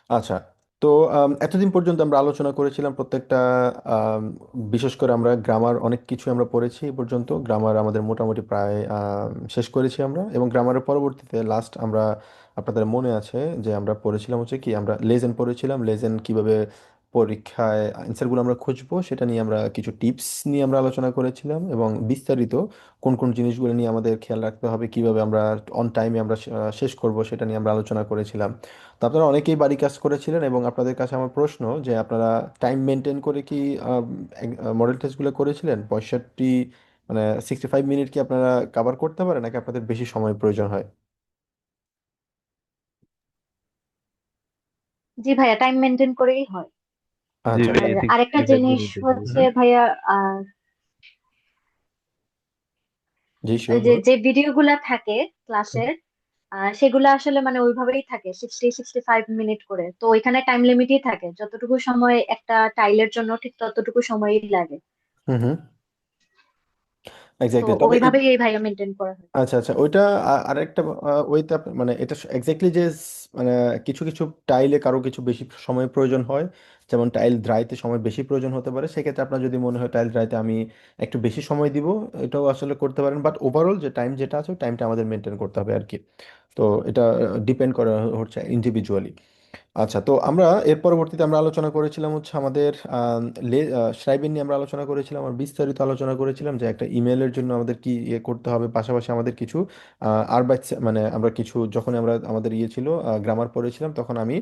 আচ্ছা। তো এতদিন পর্যন্ত আমরা আলোচনা করেছিলাম প্রত্যেকটা আম, বিশেষ করে আমরা গ্রামার অনেক কিছু আমরা পড়েছি এই পর্যন্ত। গ্রামার আমাদের মোটামুটি প্রায় শেষ করেছি আমরা, এবং গ্রামারের পরবর্তীতে লাস্ট আমরা, আপনাদের মনে আছে যে আমরা পড়েছিলাম হচ্ছে কি, আমরা লেজেন্ড পড়েছিলাম। লেজেন্ড কিভাবে পরীক্ষায় আনসারগুলো আমরা খুঁজবো সেটা নিয়ে আমরা কিছু টিপস নিয়ে আমরা আলোচনা করেছিলাম, এবং বিস্তারিত কোন কোন জিনিসগুলো নিয়ে আমাদের খেয়াল রাখতে হবে, কিভাবে আমরা অন টাইমে আমরা শেষ করব সেটা নিয়ে আমরা আলোচনা করেছিলাম। তো আপনারা অনেকেই বাড়ি কাজ করেছিলেন, এবং আপনাদের কাছে আমার প্রশ্ন যে আপনারা টাইম মেনটেন করে কি মডেল টেস্টগুলো করেছিলেন? 65 মানে 65 মিনিট কি আপনারা কভার করতে পারেন, নাকি আপনাদের বেশি সময় প্রয়োজন হয়? জি ভাইয়া, টাইম মেনটেন করেই হয়। জি আচ্ছা ভাই, আর আরেকটা 65 মিনিট জিনিস হচ্ছে হুম। ভাইয়া, আহ জি ওই শিওর, যে বলুন। যে ভিডিও গুলা থাকে হুম ক্লাসের, সেগুলো আসলে মানে ওইভাবেই থাকে 65 মিনিট করে, তো ওইখানে টাইম লিমিটই থাকে, যতটুকু সময় একটা টাইলের জন্য ঠিক ততটুকু সময়ই লাগে। হুম হুম, তো এক্স্যাক্টলি। তবে ওইভাবেই এই ভাইয়া মেনটেন করা হয়। আচ্ছা আচ্ছা, ওইটা আরেকটা ওইটা মানে এটা এক্স্যাক্টলি যে মানে কিছু কিছু টাইলে কারো কিছু বেশি সময় প্রয়োজন হয়, যেমন টাইল দ্রাইতে সময় বেশি প্রয়োজন হতে পারে। সেক্ষেত্রে আপনার যদি মনে হয় টাইল দ্রাইতে আমি একটু বেশি সময় দিব, এটাও আসলে করতে পারেন। বাট ওভারঅল যে টাইম যেটা আছে টাইমটা আমাদের মেনটেন করতে হবে আর কি। তো এটা ডিপেন্ড করে হচ্ছে ইন্ডিভিজুয়ালি। আচ্ছা, তো আমরা এর পরবর্তীতে আমরা আলোচনা করেছিলাম হচ্ছে আমাদের শ্রাইবিন নিয়ে আমরা আলোচনা করেছিলাম আর বিস্তারিত আলোচনা করেছিলাম যে একটা ইমেলের জন্য আমাদের কি ইয়ে করতে হবে, পাশাপাশি আমাদের কিছু মানে আমরা কিছু যখন আমরা আমাদের ইয়ে ছিল গ্রামার পড়েছিলাম, তখন আমি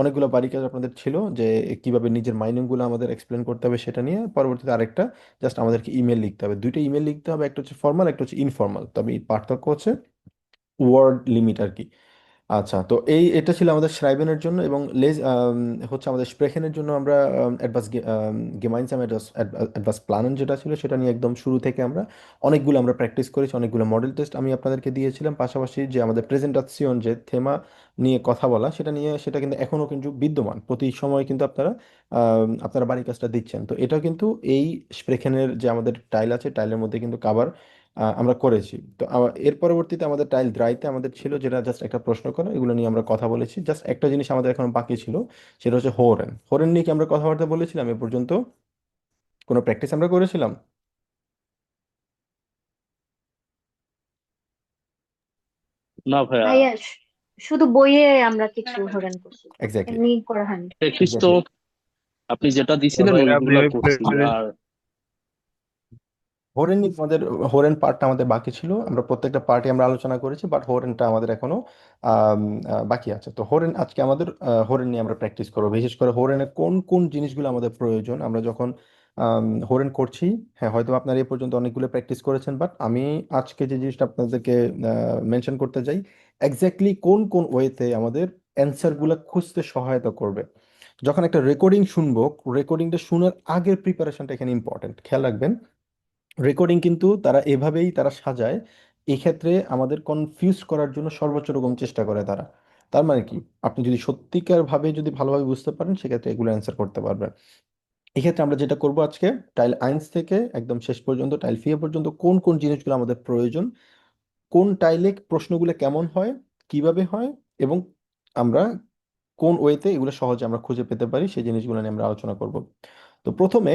অনেকগুলো বাড়ি কাজ আপনাদের ছিল যে কিভাবে নিজের মাইনিংগুলো আমাদের এক্সপ্লেন করতে হবে সেটা নিয়ে। পরবর্তীতে আরেকটা জাস্ট আমাদেরকে ইমেল লিখতে হবে, দুইটা ইমেল লিখতে হবে, একটা হচ্ছে ফর্মাল, একটা হচ্ছে ইনফর্মাল। তবে এই পার্থক্য হচ্ছে ওয়ার্ড লিমিট আর কি। আচ্ছা, তো এটা ছিল আমাদের শ্রাইবেনের জন্য, এবং লেজ হচ্ছে আমাদের স্প্রেখেনের জন্য আমরা অ্যাডভান্স গেমাইনসাম অ্যাডভান্স প্ল্যানেন যেটা ছিল সেটা নিয়ে একদম শুরু থেকে আমরা অনেকগুলো আমরা প্র্যাকটিস করেছি, অনেকগুলো মডেল টেস্ট আমি আপনাদেরকে দিয়েছিলাম। পাশাপাশি যে আমাদের প্রেজেন্টাসিয়ন যে থেমা নিয়ে কথা বলা সেটা নিয়ে, সেটা কিন্তু এখনও কিন্তু বিদ্যমান, প্রতি সময় কিন্তু আপনারা আপনারা বাড়ির কাজটা দিচ্ছেন। তো এটা কিন্তু এই স্প্রেখেনের যে আমাদের টাইল আছে টাইলের মধ্যে কিন্তু কাভার আমরা করেছি। তো এর পরবর্তীতে আমাদের টাইল দ্রাইতে আমাদের ছিল যেটা জাস্ট একটা প্রশ্ন করা, এগুলো নিয়ে আমরা কথা বলেছি। জাস্ট একটা জিনিস আমাদের এখন বাকি ছিল, সেটা হচ্ছে হোরেন। হোরেন নিয়ে কি আমরা কথাবার্তা বলেছিলাম এ পর্যন্ত? কোনো প্র্যাকটিস আমরা করেছিলাম? না ভাইয়া, ভাইয়া শুধু বইয়ে আমরা কিছু হরেন করছি, এক্স্যাক্টলি, এমনি করা হয়নি। প্র্যাকটিস তো এক্স্যাক্টলি। আপনি যেটা না দিছিলেন ভাই, আপনি ওইগুলা ওই করছি। আর হোরেন নিয়ে আমাদের, হোরেন পার্টটা আমাদের বাকি ছিল, আমরা প্রত্যেকটা পার্টি আমরা আলোচনা করেছি, বাট হোরেনটা আমাদের এখনো বাকি আছে। তো হোরেন আজকে আমাদের হোরেন নিয়ে আমরা প্র্যাকটিস করবো, বিশেষ করে হোরেনে কোন কোন জিনিসগুলো আমাদের প্রয়োজন আমরা যখন হোরেন করছি। হ্যাঁ, হয়তো আপনারা এ পর্যন্ত অনেকগুলো প্র্যাকটিস করেছেন, বাট আমি আজকে যে জিনিসটা আপনাদেরকে মেনশন করতে চাই, এক্স্যাক্টলি কোন কোন ওয়েতে আমাদের অ্যান্সারগুলো খুঁজতে সহায়তা করবে। যখন একটা রেকর্ডিং শুনবো, রেকর্ডিংটা শোনার আগের প্রিপারেশনটা এখানে ইম্পর্টেন্ট, খেয়াল রাখবেন। রেকর্ডিং কিন্তু তারা এভাবেই তারা সাজায়, এই ক্ষেত্রে আমাদের কনফিউজ করার জন্য সর্বোচ্চ রকম চেষ্টা করে তারা। তার মানে কি, আপনি যদি সত্যিকার ভাবে যদি ভালোভাবে বুঝতে পারেন সেক্ষেত্রে এগুলো অ্যান্সার করতে পারবেন। এক্ষেত্রে আমরা যেটা করব আজকে, টাইল আইন্স থেকে একদম শেষ পর্যন্ত টাইল ফিয়ে পর্যন্ত কোন কোন জিনিসগুলো আমাদের প্রয়োজন, কোন টাইলে প্রশ্নগুলো কেমন হয়, কিভাবে হয়, এবং আমরা কোন ওয়েতে এগুলো সহজে আমরা খুঁজে পেতে পারি, সেই জিনিসগুলো নিয়ে আমরা আলোচনা করব। তো প্রথমে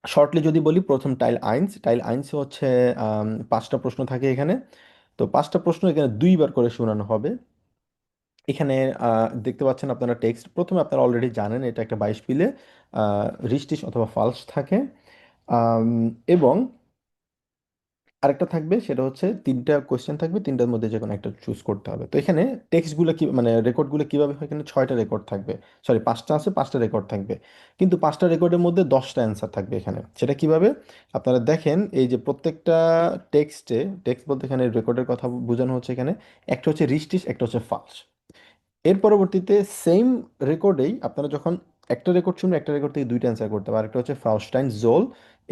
শর্টলি যদি বলি, প্রথম টাইল আইন্স। টাইল আইন্স হচ্ছে 5টা প্রশ্ন থাকে এখানে। তো 5টা প্রশ্ন এখানে 2বার করে শোনানো হবে। এখানে দেখতে পাচ্ছেন আপনারা টেক্সট, প্রথমে আপনারা অলরেডি জানেন এটা একটা 22 পিলে রিস্টিশ অথবা ফালস থাকে। আম, এবং আরেকটা থাকবে, সেটা হচ্ছে 3টা কোয়েশ্চেন থাকবে, 3টার মধ্যে যে কোনো একটা চুজ করতে হবে। তো এখানে টেক্সটগুলো কি মানে রেকর্ডগুলো কিভাবে হয়, এখানে 6টা রেকর্ড থাকবে। সরি, 5টা আছে, 5টা রেকর্ড থাকবে। কিন্তু 5টা রেকর্ডের মধ্যে 10টা অ্যান্সার থাকবে এখানে। সেটা কিভাবে আপনারা দেখেন, এই যে প্রত্যেকটা টেক্সটে, টেক্সট বলতে এখানে রেকর্ডের কথা বোঝানো হচ্ছে এখানে, একটা হচ্ছে রিস্টিশ, একটা হচ্ছে ফালস। এর পরবর্তীতে সেম রেকর্ডেই আপনারা যখন একটা রেকর্ড শুনবেন, একটা রেকর্ড থেকে 2টা অ্যান্সার করতে হবে, আরেকটা হচ্ছে ফাউস্টাইন জোল।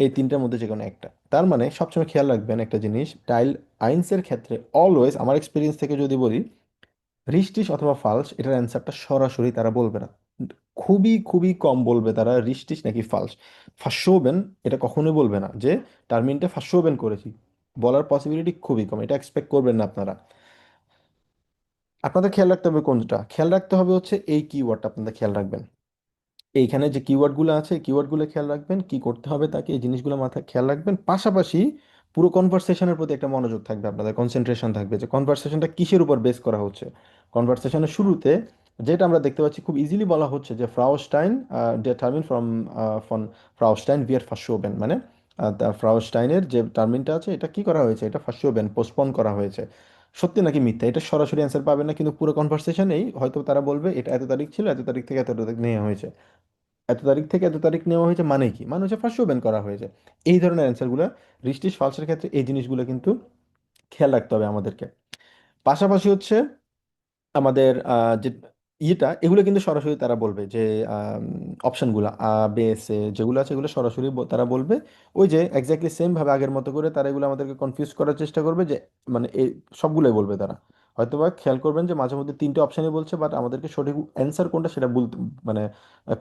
এই 3টার মধ্যে যে কোনো একটা। তার মানে সবসময় খেয়াল রাখবেন একটা জিনিস, টাইল আইন্সের ক্ষেত্রে অলওয়েজ, আমার এক্সপিরিয়েন্স থেকে যদি বলি, রিস্টিশ অথবা ফালস এটার অ্যান্সারটা সরাসরি তারা বলবে না। খুবই খুবই কম বলবে তারা রিস্টিশ নাকি ফালস। ফাঁসোবেন এটা কখনোই বলবে না যে টার্মিনটা ফাঁসোবেন করেছি, বলার পসিবিলিটি খুবই কম, এটা এক্সপেক্ট করবেন না আপনারা। আপনাদের খেয়াল রাখতে হবে কোনটা, খেয়াল রাখতে হবে হচ্ছে এই কিওয়ার্ডটা আপনাদের খেয়াল রাখবেন। এইখানে যে কিওয়ার্ডগুলো আছে এই কিওয়ার্ডগুলো খেয়াল রাখবেন, কি করতে হবে তাকে, এই জিনিসগুলো মাথায় খেয়াল রাখবেন। পাশাপাশি পুরো কনভারসেশনের প্রতি একটা মনোযোগ থাকবে, আপনাদের কনসেন্ট্রেশন থাকবে যে কনভারসেশনটা কিসের উপর বেস করা হচ্ছে। কনভারসেশনের শুরুতে যেটা আমরা দেখতে পাচ্ছি খুব ইজিলি বলা হচ্ছে যে ফ্রাউস্টাইন ডে টার্মিন ফ্রম ফন ফ্রাউস্টাইন বিয়ার ফার্স্টশোবেন, মানে ফ্রাউস্টাইনের যে টার্মিনটা আছে এটা কি করা হয়েছে, এটা ফার্স্টশোবেন পোস্টপোন করা হয়েছে। সত্যি নাকি মিথ্যা এটা সরাসরি অ্যান্সার পাবেন না, কিন্তু পুরো কনভারসেশনেই হয়তো তারা বলবে এটা এত তারিখ ছিল, এত তারিখ থেকে এত তারিখ নেওয়া হয়েছে। এত তারিখ থেকে এত তারিখ নেওয়া হয়েছে মানে কি, মানে হচ্ছে ফার্স্ট ব্যান করা হয়েছে। এই ধরনের অ্যান্সারগুলো রিস্টিশ ফালসের ক্ষেত্রে এই জিনিসগুলো কিন্তু খেয়াল রাখতে হবে আমাদেরকে। পাশাপাশি হচ্ছে আমাদের যে ইয়েটা এগুলো কিন্তু সরাসরি তারা বলবে যে অপশনগুলো বে সে যেগুলো আছে এগুলো সরাসরি তারা বলবে। ওই যে এক্স্যাক্টলি সেম ভাবে আগের মতো করে তারা এগুলো আমাদেরকে কনফিউজ করার চেষ্টা করবে যে মানে এই সবগুলোই বলবে তারা। হয়তোবা খেয়াল করবেন যে মাঝে মধ্যে তিনটে অপশনই বলছে, বাট আমাদেরকে সঠিক অ্যান্সার কোনটা সেটা বলতে মানে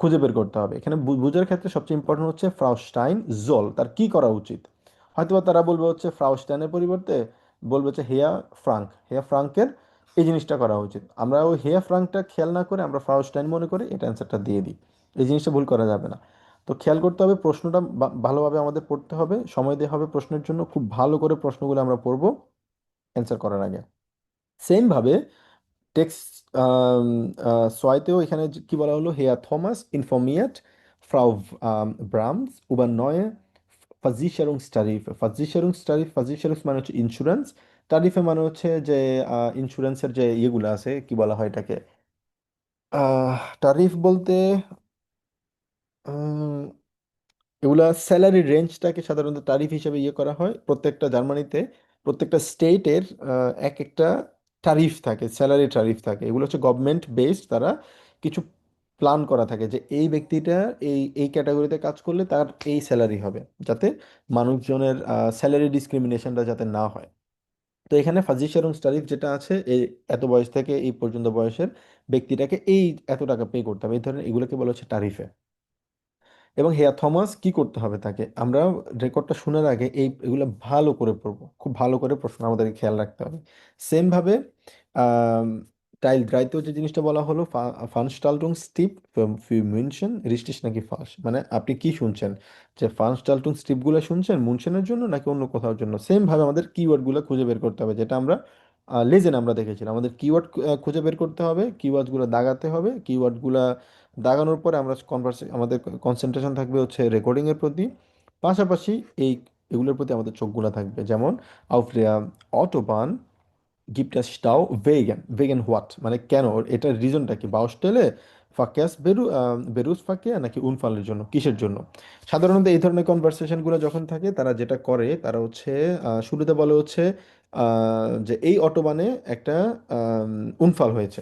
খুঁজে বের করতে হবে। এখানে বুঝার ক্ষেত্রে সবচেয়ে ইম্পর্টেন্ট হচ্ছে ফ্রাউস্টাইন জোল তার কি করা উচিত। হয়তোবা তারা বলবে হচ্ছে ফ্রাউস্টাইনের পরিবর্তে বলবে হচ্ছে হেয়া ফ্রাঙ্ক, হেয়া ফ্রাঙ্কের এই জিনিসটা করা উচিত। আমরা ওই হেয়া ফ্রাঙ্কটা খেয়াল না করে আমরা ফাউস্টাইন মনে করে এটা অ্যান্সারটা দিয়ে দিই। এই জিনিসটা ভুল করা যাবে না। তো খেয়াল করতে হবে প্রশ্নটা ভালোভাবে আমাদের পড়তে হবে, সময় দেওয়া হবে প্রশ্নের জন্য, খুব ভালো করে প্রশ্নগুলো আমরা পড়বো অ্যান্সার করার আগে। সেমভাবে টেক্সট সোয়াইতেও এখানে কি বলা হলো, হেয়া থমাস ইনফর্মিয়েট ফ্রাউ ব্রামস উবার নয় ফাজিশারুংস্টারিফ। ফাজিশারুংস্টারিফ, ফাজিশারুংস মানে হচ্ছে ইন্স্যুরেন্স, টারিফে মানে হচ্ছে যে ইন্স্যুরেন্সের যে ইয়েগুলো আছে কি বলা হয় এটাকে, টারিফ বলতে উম, এগুলা স্যালারি রেঞ্জটাকে সাধারণত টারিফ হিসেবে ইয়ে করা হয় প্রত্যেকটা জার্মানিতে। প্রত্যেকটা স্টেটের এক একটা টারিফ থাকে, স্যালারি টারিফ থাকে, এগুলো হচ্ছে গভর্নমেন্ট বেসড। তারা কিছু প্ল্যান করা থাকে যে এই ব্যক্তিটা এই এই ক্যাটাগরিতে কাজ করলে তার এই স্যালারি হবে, যাতে মানুষজনের স্যালারি ডিসক্রিমিনেশনটা যাতে না হয়। তো এখানে ফাজিশারুং টারিফ যেটা আছে এই এত বয়স থেকে এই পর্যন্ত বয়সের ব্যক্তিটাকে এই এত টাকা পে করতে হবে, এই ধরনের এগুলোকে বলা হচ্ছে টারিফে। এবং হেয়া থমাস কি করতে হবে তাকে, আমরা রেকর্ডটা শোনার আগে এই এগুলো ভালো করে পড়বো, খুব ভালো করে প্রশ্ন আমাদেরকে খেয়াল রাখতে হবে। সেম ভাবে টাইল দ্রাইতেও যে জিনিসটা বলা হলো ফানস্টাল্টুং স্টিপ ফি মুনশেন রিস্টিস নাকি ফাস, মানে আপনি কি শুনছেন, যে ফানস্টাল্টুং স্টিপগুলো শুনছেন মুনশেনের জন্য নাকি অন্য কোথাও জন্য। সেম ভাবে আমাদের কিওয়ার্ডগুলো খুঁজে বের করতে হবে, যেটা আমরা লেজেন আমরা দেখেছিলাম। আমাদের কিওয়ার্ড খুঁজে বের করতে হবে, কিওয়ার্ডগুলো দাগাতে হবে, কিওয়ার্ডগুলো দাগানোর পরে আমরা আমাদের কনসেন্ট্রেশন থাকবে হচ্ছে রেকর্ডিংয়ের প্রতি। পাশাপাশি এই এগুলোর প্রতি আমাদের চোখগুলো থাকবে, যেমন আউফরিয়া অটোবান গিফট স্টাও ভেগান, ভেগান হোয়াট মানে কেন, এটার রিজনটা কি, বাউস্টেলে ফাকিয়াস বেরুস ফাকিয়া নাকি উনফালের জন্য, কিসের জন্য। সাধারণত এই ধরনের কনভারসেশনগুলো যখন থাকে তারা যেটা করে তারা হচ্ছে শুরুতে বলে হচ্ছে যে এই অটোবানে একটা উনফাল হয়েছে,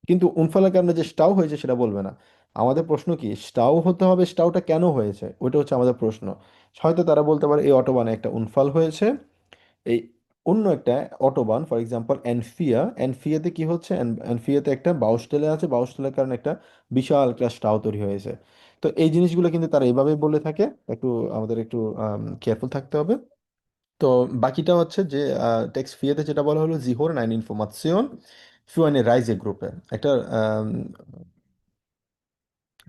কিন্তু উনফালের কারণে যে স্টাও হয়েছে সেটা বলবে না। আমাদের প্রশ্ন কি, স্টাও হতে হবে, স্টাউটা কেন হয়েছে ওইটা হচ্ছে আমাদের প্রশ্ন। হয়তো তারা বলতে পারে এই অটোবানে একটা উনফাল হয়েছে, এই অন্য একটা অটোবান ফর এক্সাম্পল এনফিয়া, এনফিয়াতে কি হচ্ছে, এনফিয়াতে একটা বাউস্টেলে আছে, বাউস্টেলের কারণে একটা বিশাল একটা স্টাও তৈরি হয়েছে। তো এই জিনিসগুলো কিন্তু তারা এইভাবেই বলে থাকে, একটু আমাদের একটু কেয়ারফুল থাকতে হবে। তো বাকিটা হচ্ছে যে টেক্সট ফিয়াতে যেটা বলা হলো জিহোর নাইন ইনফরমাশন ফিউ eine Reisegruppe, একটা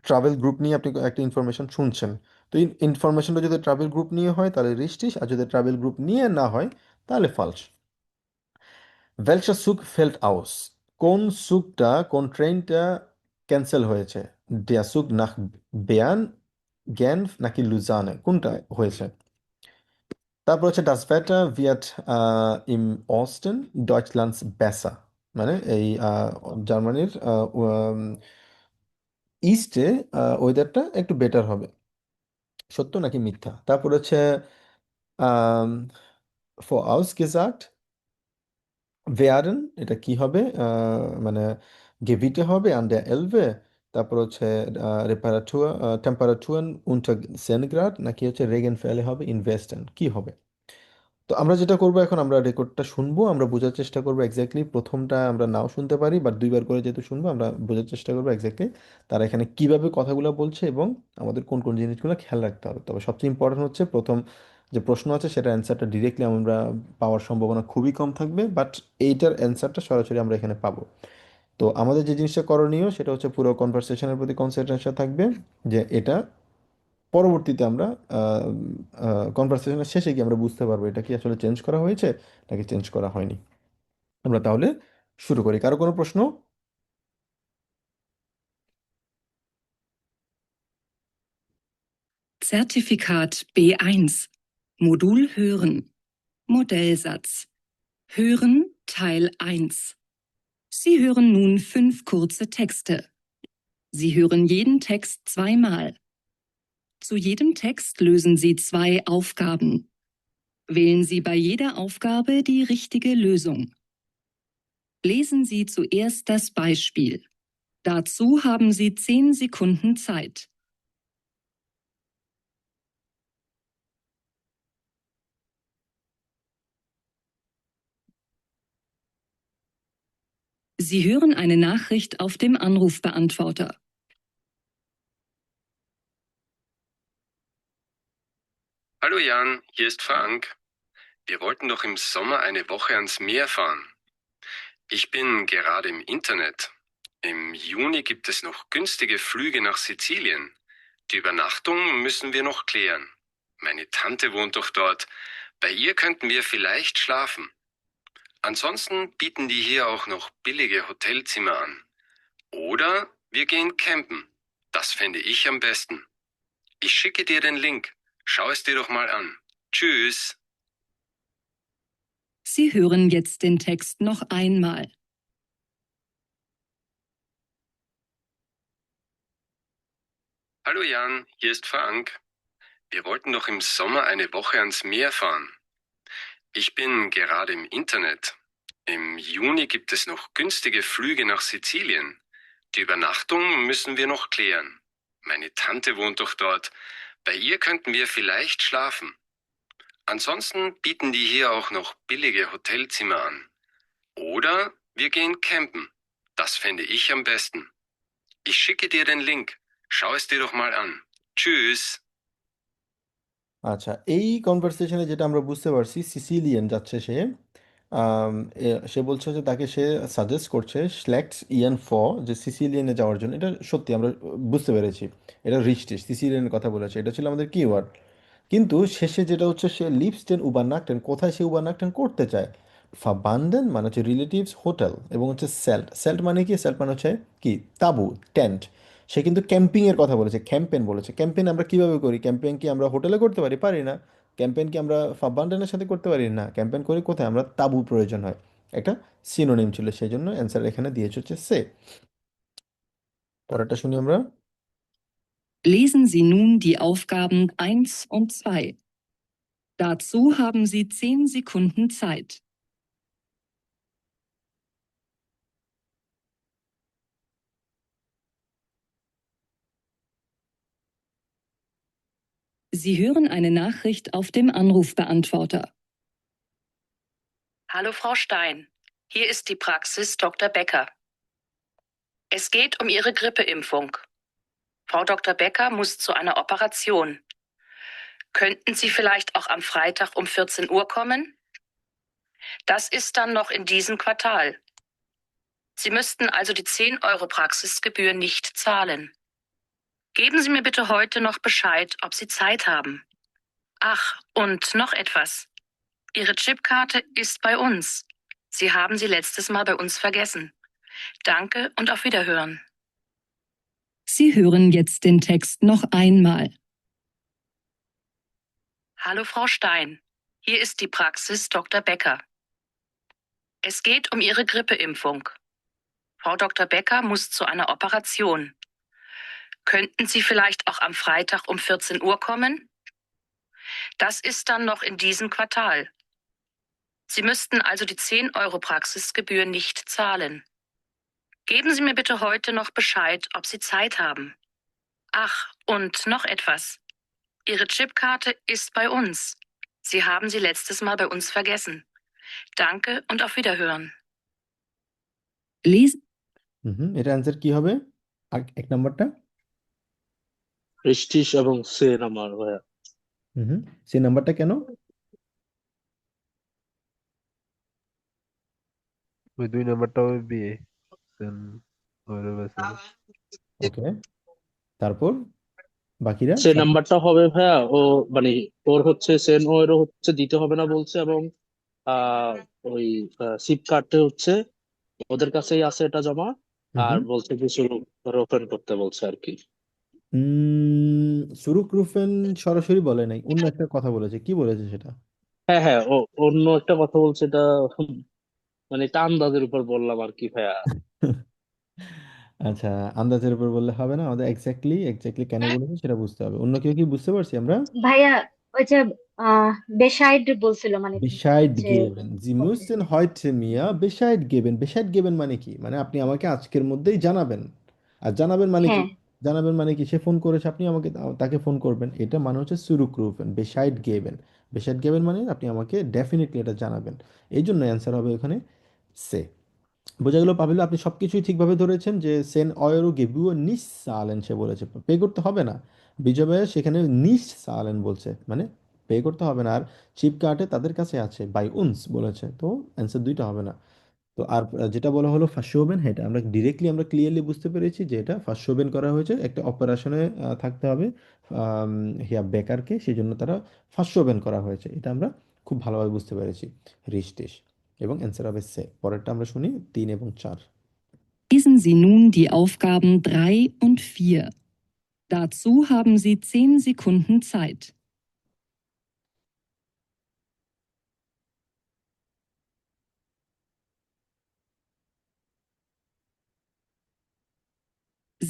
ট্রাভেল গ্রুপ নিয়ে আপনি একটা ইনফরমেশন শুনছেন। তো এই ইনফরমেশনটা যদি ট্রাভেল গ্রুপ নিয়ে হয় তাহলে রিস্টিস, আর যদি ট্রাভেল গ্রুপ নিয়ে না হয় তাহলে ফালস। Welcher Zug fällt aus? কোন সুকটা, কোন ট্রেনটা ক্যান্সেল হয়েছে? Der Zug nach Bern, Genf নাকি লুজানে, কোনটা হয়েছে? তারপর হচ্ছে Das Wetter wird im Osten Deutschlands besser, মানে এই জার্মানির ইস্টে ওয়েদারটা একটু বেটার হবে, সত্য নাকি মিথ্যা। তারপর হচ্ছে vorausgesagt werden, এটা কি হবে, মানে গেভিটে হবে আন der এলভে। তারপর হচ্ছে রেপারাটুর টেম্পারেচুর উনটার সেনগ্রাড নাকি হচ্ছে রেগেনফেলে হবে ইন ওয়েস্টার্ন, কি হবে। তো আমরা যেটা করবো এখন আমরা রেকর্ডটা শুনবো, আমরা বোঝার চেষ্টা করবো এক্স্যাক্টলি, প্রথমটা আমরা নাও শুনতে পারি বাট দুইবার করে যেহেতু শুনবো আমরা বোঝার চেষ্টা করবো এক্স্যাক্টলি তারা এখানে কিভাবে কথাগুলো বলছে এবং আমাদের কোন কোন জিনিসগুলো খেয়াল রাখতে হবে। তবে সবচেয়ে ইম্পর্টেন্ট হচ্ছে প্রথম যে প্রশ্ন আছে সেটা অ্যান্সারটা ডিরেক্টলি আমরা পাওয়ার সম্ভাবনা খুবই কম থাকবে, বাট এইটার অ্যান্সারটা সরাসরি আমরা এখানে পাবো। তো আমাদের যে জিনিসটা করণীয় সেটা হচ্ছে পুরো কনভারসেশনের প্রতি কনসেন্ট্রেশন থাকবে, যে এটা পরবর্তীতে আমরা কনভারসেশনের শেষে গিয়ে আমরা বুঝতে পারবো এটা কি আসলে চেঞ্জ করা হয়েছে নাকি চেঞ্জ করা হয়নি। আমরা তাহলে শুরু করি। কারো কোনো প্রশ্ন? Zertifikat B1. Modul Hören. Modellsatz. Hören Teil 1. Sie hören nun 5 kurze Texte. Sie hören jeden Text zweimal. Zu jedem Text lösen Sie 2 Aufgaben. Wählen Sie bei jeder Aufgabe die richtige Lösung. Lesen Sie zuerst das Beispiel. Dazu haben Sie 10 Sekunden Zeit. Sie hören eine Nachricht auf dem Anrufbeantworter. Hallo Jan, hier ist Frank. Wir wollten doch im Sommer eine Woche ans Meer fahren. Ich bin gerade im Internet. Im Juni gibt es noch günstige Flüge nach Sizilien. Die Übernachtung müssen wir noch klären. Meine Tante wohnt doch dort. Bei ihr könnten wir vielleicht schlafen. Ansonsten bieten die hier auch noch billige Hotelzimmer an. Oder wir gehen campen. Das fände ich am besten. Ich schicke dir den Link. Schau es dir doch mal an. Tschüss. Sie hören jetzt den Text noch einmal. Hallo Jan, hier ist Frank. Wir wollten doch im Sommer eine Woche ans Meer fahren. Ich bin gerade im Internet. Im Juni gibt es noch günstige Flüge nach Sizilien. Die Übernachtung müssen wir noch klären. Meine Tante wohnt doch dort. Bei ihr könnten wir vielleicht schlafen. Ansonsten bieten die hier auch noch billige Hotelzimmer an. Oder wir gehen campen. Das fände ich am besten. Ich schicke dir den Link. Schau es dir doch mal an. Tschüss. আচ্ছা, এই কনভারসেশনে যেটা আমরা বুঝতে পারছি, Sicilian যাচ্ছে সে। সে বলছে যে তাকে সে সাজেস্ট করছে স্ল্যাক্স ইয়ান ফ, যে সিসিলিয়ানে যাওয়ার জন্য। এটা সত্যি আমরা বুঝতে পেরেছি, এটা রিচটিস সিসিলিয়ানের কথা বলেছে, এটা ছিল আমাদের কিওয়ার্ড। কিন্তু শেষে যেটা হচ্ছে সে লিপস্টেন উবারনাক্টেন, কোথায় সে উবারনাক্টেন করতে চায়? ফাবান্ডেন মানে হচ্ছে রিলেটিভস হোটেল, এবং হচ্ছে সেল্ট। সেল্ট মানে কি? সেল্ট মানে হচ্ছে কি? তাঁবু, টেন্ট। সে কিন্তু ক্যাম্পিংয়ের কথা বলেছে, ক্যাম্পেন বলেছে। ক্যাম্পেন আমরা কিভাবে করি? ক্যাম্পেন কি আমরা হোটেলে করতে পারি? পারি না। ক্যাম্পেন কি আমরা ফাবান্ডেনের সাথে করতে পারি? না। ক্যাম্পেন করি কোথায়? আমরা তাঁবু প্রয়োজন হয়। একটা সিনোনিম ছিল, সেই জন্য অ্যান্সার এখানে দিয়েছে হচ্ছে সে। পরেরটা শুনি আমরা। Lesen Sie nun die Aufgaben 1 und 2. Dazu haben Sie 10 Sekunden Zeit. Sie hören eine Nachricht auf dem Anrufbeantworter. Hallo Frau Stein, hier ist die Praxis Dr. Becker. Es geht um Ihre Grippeimpfung. Frau Dr. Becker muss zu einer Operation. Könnten Sie vielleicht auch am Freitag um 14 Uhr kommen? Das ist dann noch in diesem Quartal. Sie müssten also die 10 € Praxisgebühr nicht zahlen. Geben Sie mir bitte heute noch Bescheid, ob Sie Zeit haben. Ach, und noch etwas. Ihre Chipkarte ist bei uns. Sie haben sie letztes Mal bei uns vergessen. Danke und auf Wiederhören. Sie hören jetzt den Text noch einmal. Hallo Frau Stein, hier ist die Praxis Dr. Becker. Es geht um Ihre Grippeimpfung. Frau Dr. Becker muss zu einer Operation. Könnten Sie vielleicht auch am Freitag um 14 Uhr kommen? Das ist dann noch in diesem Quartal. Sie müssten also die 10 € Praxisgebühr nicht zahlen. Geben Sie mir bitte heute noch Bescheid, ob Sie Zeit haben. Ach, und noch etwas. Ihre Chipkarte ist bei uns. Sie haben sie letztes Mal bei uns vergessen. Danke und auf Wiederhören. Lesen এটা answer কি হবে? এক নম্বরটা। রিস্টিস এবং সে number ভাইয়া। সে নাম্বারটা কেন? ওই 2 নাম্বারটা হবে বিয়ে। সেন ওরে বেছে ওকে, তারপর বাকিরা সে সব। নাম্বারটা হবে ভাইয়া, ও মানে ওর হচ্ছে সেন ওয়েরও হচ্ছে দিতে হবে না বলছে, এবং আহ ওই সিপ কার্ডটা হচ্ছে ওদের কাছেই আছে এটা জমা। হুম আর হুম। বলছে কিছু ওপেন করতে বলছে আর কি। সুরুক রুফেন সরাসরি বলে নাই, অন্য একটা কথা বলেছে, কি বলেছে সেটা? হ্যাঁ হ্যাঁ, ও অন্য একটা কথা বলছে এটা, মানে এটা আন্দাজের উপর বললাম আর কি ভাইয়া। আচ্ছা, আন্দাজের উপর বললে হবে না, আমাদের এক্স্যাক্টলি এক্স্যাক্টলি কেন বলেছে সেটা বুঝতে হবে। অন্য কেউ কি বুঝতে পারছি আমরা? ভাইয়া ওই যে বেসাইড বলছিল, মানে বেশাইড যে গেবেন, জি মুসেন heute মিয়া বেশাইড গেবেন। বেশাইড গেবেন মানে কি? মানে আপনি আমাকে আজকের মধ্যেই জানাবেন। আর জানাবেন মানে কি? হ্যাঁ, জানাবেন মানে কি? সে ফোন করেছে, আপনি আমাকে তাকে ফোন করবেন, এটা মানে হচ্ছে সুরুকরুফেন বেশাইড গেবেন। বেশাইড গেবেন মানে আপনি আমাকে ডেফিনেটলি এটা জানাবেন। এই জন্য অ্যান্সার হবে ওখানে সে। বোঝা গেল পাবিল, আপনি সবকিছুই ঠিকভাবে ধরেছেন যে সেন অয়েরও গেবুও নিস সালেন, সে বলেছে পে করতে হবে না। বিজয় ভাইয়া সেখানে নিস সালেন বলছে, মানে পে করতে হবে না। আর চিপ কার্টে তাদের কাছে আছে বাই উনস বলেছে, তো অ্যান্সার দুইটা হবে না। তো আর যেটা বলা হলো ফার্স্টশোবেন, এটা আমরা ডিরেক্টলি আমরা ক্লিয়ারলি বুঝতে পেরেছি যে এটা ফার্স্টশোবেন করা হয়েছে, একটা অপারেশনে থাকতে হবে আম, হিয়া বেকারকে, সেই জন্য তারা ফার্স্টশোবেন করা হয়েছে, এটা আমরা খুব ভালোভাবে বুঝতে পেরেছি। রিস্টিস, এবং অ্যান্সার হবে সে। পরেরটা আমরা শুনি 3 এবং 4। Lesen Sie nun die Aufgaben 3 und 4. Dazu haben Sie 10 Sekunden Zeit.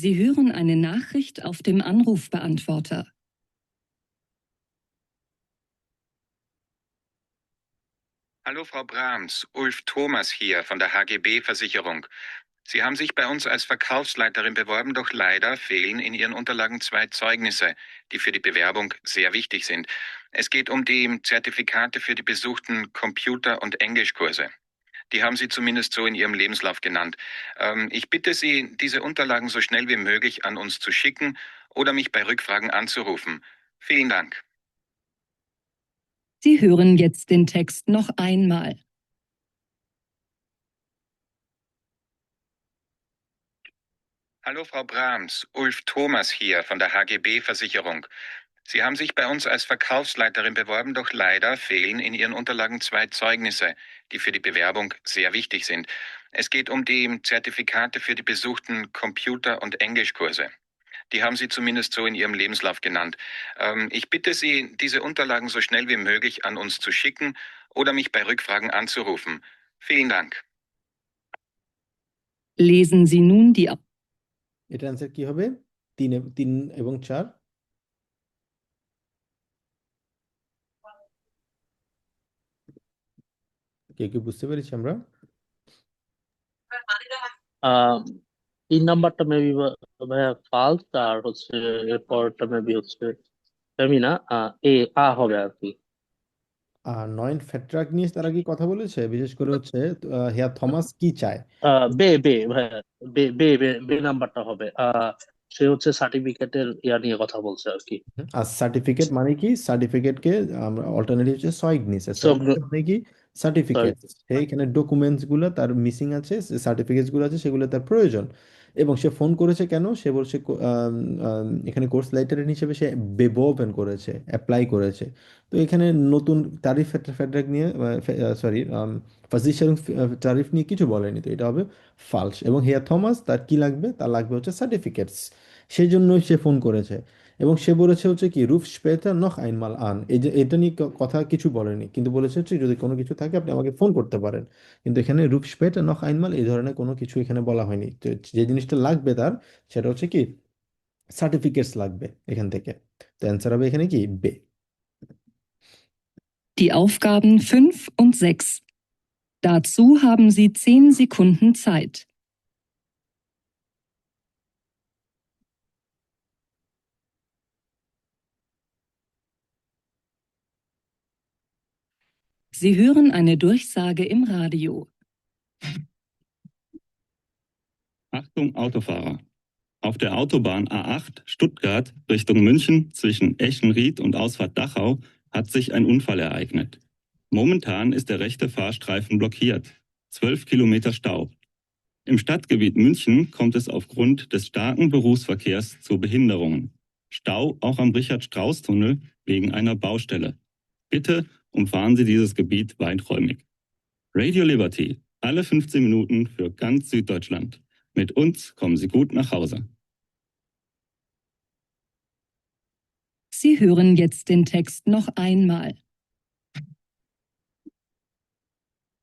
Sie hören eine Nachricht auf dem Anrufbeantworter. Hallo Frau Brahms, Ulf Thomas hier von der HGB Versicherung. Sie haben sich bei uns als Verkaufsleiterin beworben, doch leider fehlen in Ihren Unterlagen 2 Zeugnisse, die für die Bewerbung sehr wichtig sind. Es geht um die Zertifikate für die besuchten Computer- und Englischkurse. Die haben Sie zumindest so in Ihrem Lebenslauf genannt. Ich bitte Sie, diese Unterlagen so schnell wie möglich an uns zu schicken oder mich bei Rückfragen anzurufen. Vielen Dank. Sie hören jetzt den Text noch einmal. Hallo Frau Brahms, Ulf Thomas hier von der HGB Versicherung. Sie haben sich bei uns als Verkaufsleiterin beworben, doch leider fehlen in Ihren Unterlagen 2 Zeugnisse, die für die Bewerbung sehr wichtig sind. Es geht um die Zertifikate für die besuchten Computer- und Englischkurse. Die haben Sie zumindest so in Ihrem Lebenslauf genannt. Ich bitte Sie, diese Unterlagen so schnell wie möglich an uns zu schicken oder mich bei Rückfragen anzurufen. Vielen Dank. Lesen Sie nun die এটা answer কি হবে? 3 এবং 4। কে কি বুঝতে পেরেছি আমরা? আহ 3 নাম্বারটা maybe ভাইয়া ফালস, আর হচ্ছে এরপরটা মেবি হচ্ছে ফেমিনা, আ হবে আর কি। আর 9 ফেট্রাক নিয়ে তারা কি কথা বলেছে? বিশেষ করে হচ্ছে হিয়া থমাস কি চায়? বে বে ভাইয়া, বে নাম্বারটা হবে। সে হচ্ছে সার্টিফিকেটের ইয়া নিয়ে কথা বলছে আর কি। আর সার্টিফিকেট মানে কি? সার্টিফিকেটকে আমরা অল্টারনেটিভ হচ্ছে সয়গনিস। সব সয়গনিস মানে কি? সার্টিফিকেট। এখানে ডকুমেন্টস গুলো তার মিসিং আছে, সার্টিফিকেটস গুলো আছে, সেগুলো তার প্রয়োজন। এবং সে ফোন করেছে কেন? সে বলছে এখানে কোর্স লাইটারেন হিসেবে সে বেবোভেন করেছে, অ্যাপ্লাই করেছে। তো এখানে নতুন তারিফ ফেডরাক নিয়ে, সরি, ফাজিশারুং তারিফ নিয়ে কিছু বলেনি, তো এটা হবে ফালস। এবং হিয়া থমাস তার কি লাগবে? তার লাগবে হচ্ছে সার্টিফিকেটস, সেই জন্যই সে ফোন করেছে। এবং সে বলেছে হচ্ছে কি রুফ স্পেটার নখ আইনমাল আন, এই যে এটা নিয়ে কথা কিছু বলেনি, কিন্তু বলেছে হচ্ছে যদি কোনো কিছু থাকে আপনি আমাকে ফোন করতে পারেন। কিন্তু এখানে রুফ স্পেটার নখ আইনমাল এই ধরনের কোনো কিছু এখানে বলা হয়নি। তো যে জিনিসটা লাগবে তার, সেটা হচ্ছে কি সার্টিফিকেটস লাগবে এখান থেকে। তো অ্যান্সার হবে এখানে কি বে। Die Aufgaben 5 und 6. Dazu haben Sie 10 Sekunden Zeit. Sie hören eine Durchsage im Radio. Achtung Autofahrer! Auf der Autobahn A8 Stuttgart Richtung München zwischen Eschenried und Ausfahrt Dachau hat sich ein Unfall ereignet. Momentan ist der rechte Fahrstreifen blockiert. 12 Kilometer Stau. Im Stadtgebiet München kommt es aufgrund des starken Berufsverkehrs zu Behinderungen. Stau auch am Richard-Strauss-Tunnel wegen einer Baustelle. Bitte umfahren Sie dieses Gebiet weiträumig. Radio Liberty, alle 15 Minuten für ganz Süddeutschland. Mit uns kommen Sie gut nach Hause. Sie hören jetzt den Text noch einmal.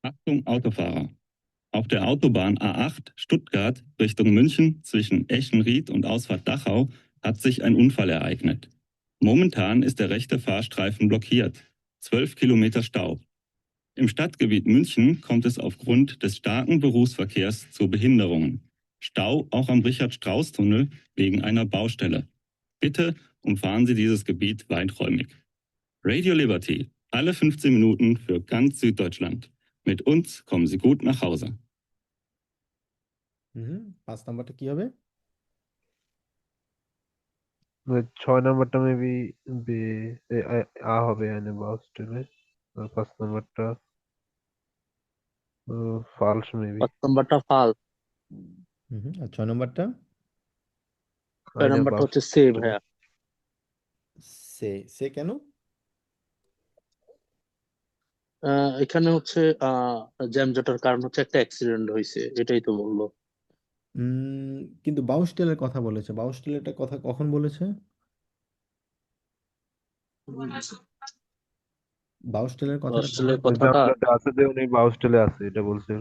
Achtung Autofahrer. Auf der Autobahn A8 Stuttgart Richtung München zwischen Eschenried und Ausfahrt Dachau hat sich ein Unfall ereignet. Momentan ist der rechte Fahrstreifen blockiert. 12 Kilometer Stau. Im Stadtgebiet München kommt es aufgrund des starken Berufsverkehrs zu Behinderungen. Stau auch am Richard-Strauss-Tunnel wegen einer Baustelle. Bitte umfahren Sie dieses Gebiet weiträumig. Radio Liberty, alle 15 Minuten für ganz Süddeutschland. Mit uns kommen Sie gut nach Hause. 5 নাম্বারটা কি হবে? 6 নাম্বারটা maybe আ হবে এনে বা হোস্টেলে, আর 5 নাম্বারটা ফালস maybe 5 নাম্বারটা ফাল, আর 6 নম্বরটা 6 আইনে নাম্বারটা বা হচ্ছে সে হোস্টেলে। ভাইয়া। সে কেন? এখানে হচ্ছে জ্যামজটের কারণ হচ্ছে একটা অ্যাক্সিডেন্ট হয়েছে, এটাই তো বললো। কিন্তু বাউস্টেলের কথা বলেছে, বাউস্টেলেরটা কথা কখন বলেছে? বাউস্টেলের কথাটা হোস্টেলের কখন? কথাটা জামদাতে আছে যে উনি বা হোস্টেলে আছে এটা বলছেন।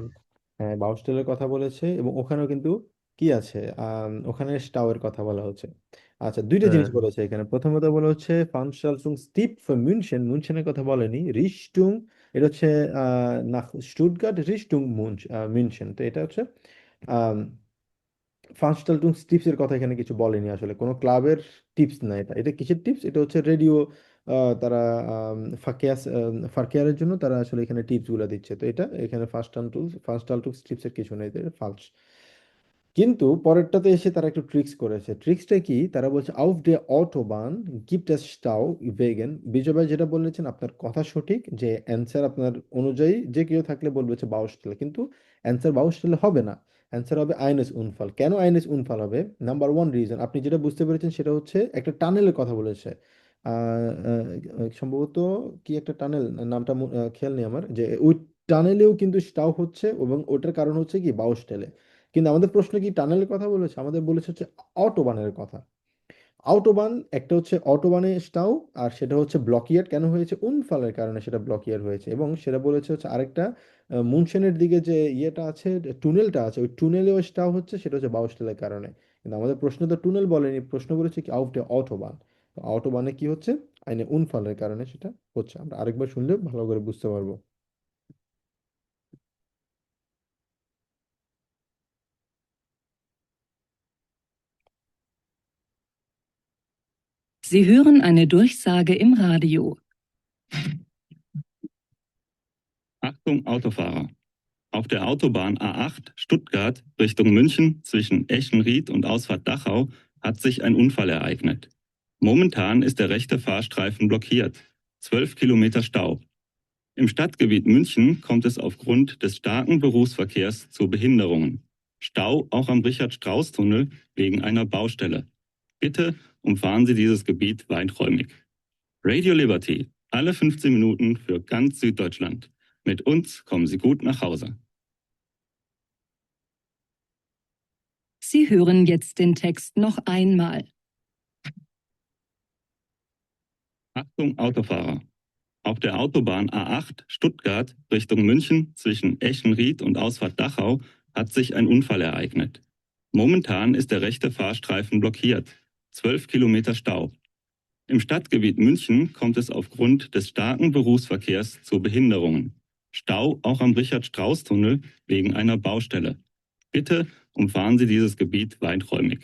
হ্যাঁ, বাউস্টেলের কথা বলেছে এবং ওখানেও কিন্তু কি আছে, ওখানে স্টাউয়ের কথা বলা হচ্ছে। আচ্ছা, দুইটা জিনিস হ্যাঁ বলেছে এখানে। প্রথমত বলা হচ্ছে ফাংশালসুং স্টিপ ফর মিউনশেন, মুনশেনের কথা বলেনি। রিস্টুং, এটা হচ্ছে nach স্টুটগার্ট রিস্টুং মিউনশেন। তো এটা হচ্ছে ফাংশনাল টিপস এর কথা এখানে কিছু বলেনি, আসলে কোনো ক্লাবের টিপস না এটা। এটা কিসের টিপস? এটা হচ্ছে রেডিও, তারা ফারকেয়ারের জন্য তারা আসলে এখানে টিপস গুলো দিচ্ছে। তো এটা এখানে ফাংশনাল টুলস টিপস এর কিছু নেই, এটা ফালস। কিন্তু পরেরটাতে এসে তারা একটু ট্রিক্স করেছে। ট্রিক্সটা কি? তারা বলছে আউফ ডে অটোবান গিফট এস স্টাউ ভেগেন। বিজয় ভাই যেটা বলেছেন আপনার কথা সঠিক, যে অ্যান্সার আপনার অনুযায়ী যে কেউ থাকলে বলবে হচ্ছে বাউস্টেলে, কিন্তু অ্যান্সার বাউস্টেলে হবে না। অ্যান্সার হবে আইনেস উনফাল। কেন আইনেস উনফাল হবে? নাম্বার ওয়ান রিজন আপনি যেটা বুঝতে পেরেছেন সেটা হচ্ছে একটা টানেলের কথা বলেছে। সম্ভবত কি একটা টানেল, নামটা খেয়াল নেই আমার, যে ওই টানেলেও কিন্তু স্টাউ হচ্ছে এবং ওটার কারণ হচ্ছে কি বাউস্টেলে। কিন্তু আমাদের প্রশ্ন কি টানেলের কথা বলেছে? আমাদের বলেছে হচ্ছে অটোবানের কথা। অটোবান একটা হচ্ছে অটোবানে স্টাউ, আর সেটা হচ্ছে ব্লকিয়ার কেন হয়েছে? উনফালের কারণে সেটা ব্লকিয়ার হয়েছে। এবং সেটা বলেছে হচ্ছে আরেকটা মুনশেনের দিকে যে ইয়েটা আছে, টুনেলটা আছে, ওই টুনেলেও স্টাউ হচ্ছে, সেটা হচ্ছে বাউস্টেলের কারণে। কিন্তু আমাদের প্রশ্ন তো টুনেল বলেনি, প্রশ্ন বলেছে কি আউট অটোবান। তো অটোবানে কি হচ্ছে? আইনে উনফালের কারণে সেটা হচ্ছে। আমরা আরেকবার শুনলে ভালো করে বুঝতে পারবো। Sie hören eine Durchsage im Radio. Achtung Autofahrer. Auf der Autobahn A8 Stuttgart Richtung München zwischen Eschenried und Ausfahrt Dachau hat sich ein Unfall ereignet. Momentan ist der rechte Fahrstreifen blockiert. 12 Kilometer Stau. Im Stadtgebiet München kommt es aufgrund des starken Berufsverkehrs zu Behinderungen. Stau auch am Richard-Strauss-Tunnel wegen einer Baustelle. Bitte umfahren Sie dieses Gebiet weiträumig. Radio Liberty, alle 15 Minuten für ganz Süddeutschland. Mit uns kommen Sie gut nach Hause. Sie hören jetzt den Text noch einmal. Achtung Autofahrer. Auf der Autobahn A8 Stuttgart Richtung München zwischen Eschenried und Ausfahrt Dachau hat sich ein Unfall ereignet. Momentan ist der rechte Fahrstreifen blockiert. 12 Kilometer Stau. Im Stadtgebiet München kommt es aufgrund des starken Berufsverkehrs zu Behinderungen. Stau auch am Richard-Strauss-Tunnel wegen einer Baustelle. Bitte umfahren Sie dieses Gebiet weiträumig.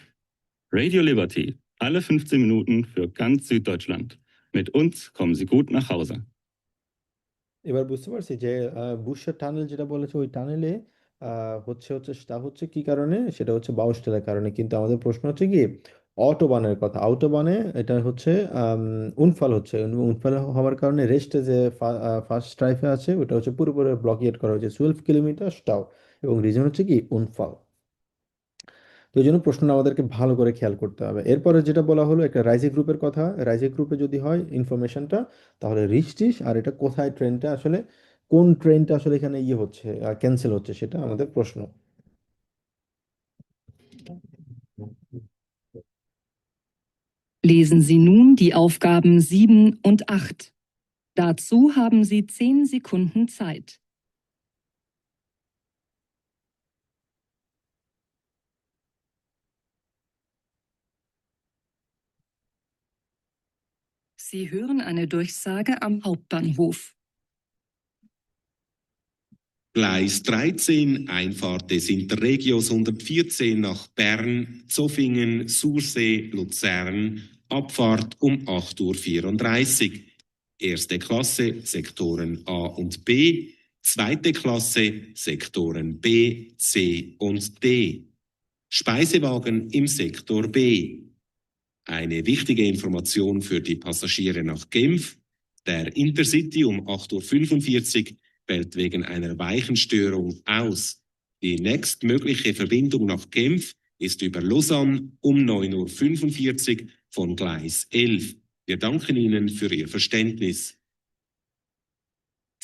Radio Liberty, alle 15 Minuten für ganz Süddeutschland. Mit uns kommen Sie gut nach Hause. এবার বুঝতে পারছি যে বুশের tunnel যেটা বলেছে, ওই টানেলে তা হচ্ছে কি কারণে? সেটা হচ্ছে বাউস্টেলের কারণে। কিন্তু আমাদের প্রশ্ন হচ্ছে কি অটোবানের কথা। অটোবানে এটা হচ্ছে উনফাল হচ্ছে, উনফাল হওয়ার কারণে রেস্টে যে ফার্স্ট স্ট্রাইফে আছে ওটা হচ্ছে পুরোপুরি ব্লকিয়েট করা হয়েছে। 12 কিলোমিটার স্টাও এবং রিজন হচ্ছে কি উনফাল। তো এই জন্য প্রশ্নটা আমাদেরকে ভালো করে খেয়াল করতে হবে। এরপরে যেটা বলা হলো একটা রাইজে গ্রুপের কথা, রাইজে গ্রুপে যদি হয় ইনফরমেশনটা, তাহলে রিচটিস, আর এটা কোথায় ট্রেনটা আসলে, কোন ট্রেনটা আসলে এখানে ইয়ে হচ্ছে, ক্যান্সেল হচ্ছে, সেটা আমাদের প্রশ্ন। Lesen Sie nun die Aufgaben 7 und 8. Dazu haben Sie 10 Sekunden Zeit. Sie hören eine Durchsage am Hauptbahnhof. Gleis 13, Einfahrt des Interregios 114 nach Bern, Zofingen, Sursee, Luzern, Abfahrt um 8:34 Uhr. Erste Klasse, Sektoren A und B, zweite Klasse, Sektoren B, C und D. Speisewagen im Sektor B. Eine wichtige Information für die Passagiere nach Genf. Der Intercity um 8:45 Uhr fällt wegen einer Weichenstörung aus. Die nächstmögliche Verbindung nach Genf ist über Lausanne um 9:45 Uhr von Gleis 11. Wir danken Ihnen für Ihr Verständnis.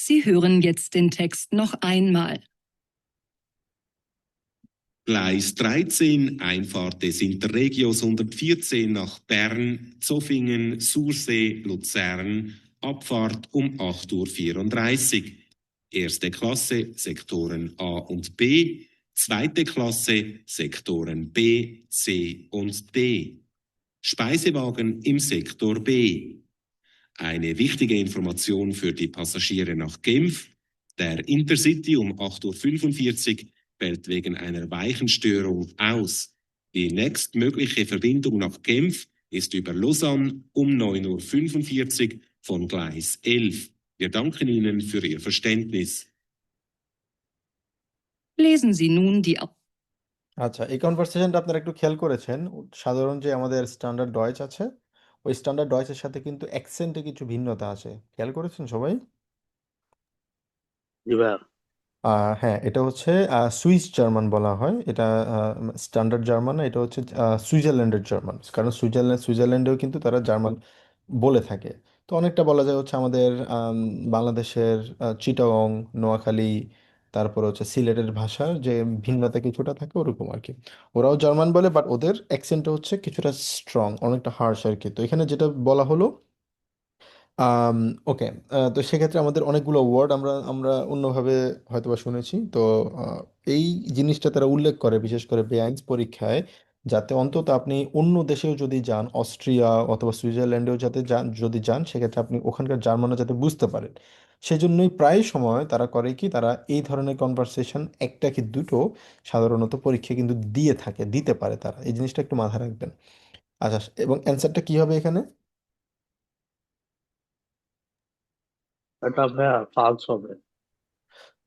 Sie hören jetzt den Text noch einmal. Gleis 13, Einfahrt des Interregios 114 nach Bern, Zofingen, Sursee, Luzern, Abfahrt um 8:34 Uhr. Erste Klasse, Sektoren A und B, zweite Klasse, Sektoren B, C und D. Speisewagen im Sektor B. Eine wichtige Information für die Passagiere nach Genf. Der Intercity um 8:45 Uhr fällt wegen einer Weichenstörung aus. Die nächstmögliche Verbindung nach Genf ist über Lausanne um 9:45 Uhr von Gleis 11. Wir danken Ihnen für Ihr Verständnis. Lesen Sie nun die আচ্ছা, এই কনভারসেশনটা আপনারা একটু খেয়াল করেছেন, সাধারণ যে আমাদের standard Deutsch আছে, ওই স্ট্যান্ডার্ড ডয়েচের সাথে কিন্তু অ্যাকসেন্টে কিছু ভিন্নতা আছে, খেয়াল করেছেন সবাই? এবার হ্যাঁ, এটা হচ্ছে সুইস জার্মান বলা হয়, এটা স্ট্যান্ডার্ড জার্মান না, এটা হচ্ছে সুইজারল্যান্ডের জার্মান, কারণ সুইজারল্যান্ডেও কিন্তু তারা জার্মান বলে থাকে। তো অনেকটা বলা যায় হচ্ছে আমাদের বাংলাদেশের চিটাগং, নোয়াখালী, তারপর হচ্ছে সিলেটের ভাষার যে ভিন্নতা কিছুটা থাকে ওরকম আর কি। ওরাও জার্মান বলে, বাট ওদের অ্যাকসেন্টটা হচ্ছে কিছুটা স্ট্রং, অনেকটা হার্শ আর কি। তো এখানে যেটা বলা হলো, আম, ওকে, তো সেক্ষেত্রে আমাদের অনেকগুলো ওয়ার্ড আমরা আমরা অন্যভাবে হয়তোবা শুনেছি। তো আহ, এই জিনিসটা তারা উল্লেখ করে বিশেষ করে বেআইনস পরীক্ষায়, যাতে অন্তত আপনি অন্য দেশেও যদি যান, অস্ট্রিয়া অথবা সুইজারল্যান্ডেও যাতে যান, যদি যান সেক্ষেত্রে আপনি ওখানকার জার্মানও যাতে বুঝতে পারেন। সেজন্যই প্রায় সময় তারা করে কি, তারা এই ধরনের কনভারসেশন একটা কি দুটো সাধারণত পরীক্ষা কিন্তু দিয়ে থাকে, দিতে পারে তারা, এই জিনিসটা একটু মাথায় রাখবেন। আচ্ছা, এবং অ্যান্সারটা কি হবে এখানে? এটা ভাইয়া ফালস হবে।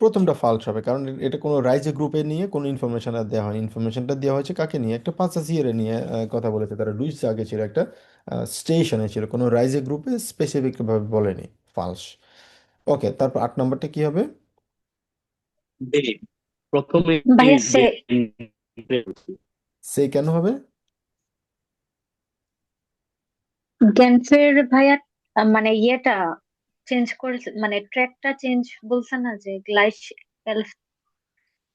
প্রথমটা ফালস হবে, কারণ এটা কোনো রাইজে গ্রুপে নিয়ে কোনো ইনফরমেশন আর দেওয়া হয়নি। ইনফরমেশনটা দেওয়া হয়েছে কাকে নিয়ে? একটা পাসাসিয়ারে নিয়ে কথা বলেছে তারা। লুইস আগে ছিল একটা স্টেশনে ছিল, কোনো রাইজে গ্রুপে স্পেসিফিক ভাবে বলেনি। ফালস। ওকে, তারপর 8 নম্বরটা কি হবে? বে প্রথমে ভাইয়া সে সে কেন হবে? গ্যানফের ভাইয়া মানে ইয়েটা চেঞ্জ করেছে, মানে ট্র্যাকটা চেঞ্জ বলছে না, যে গ্লাইস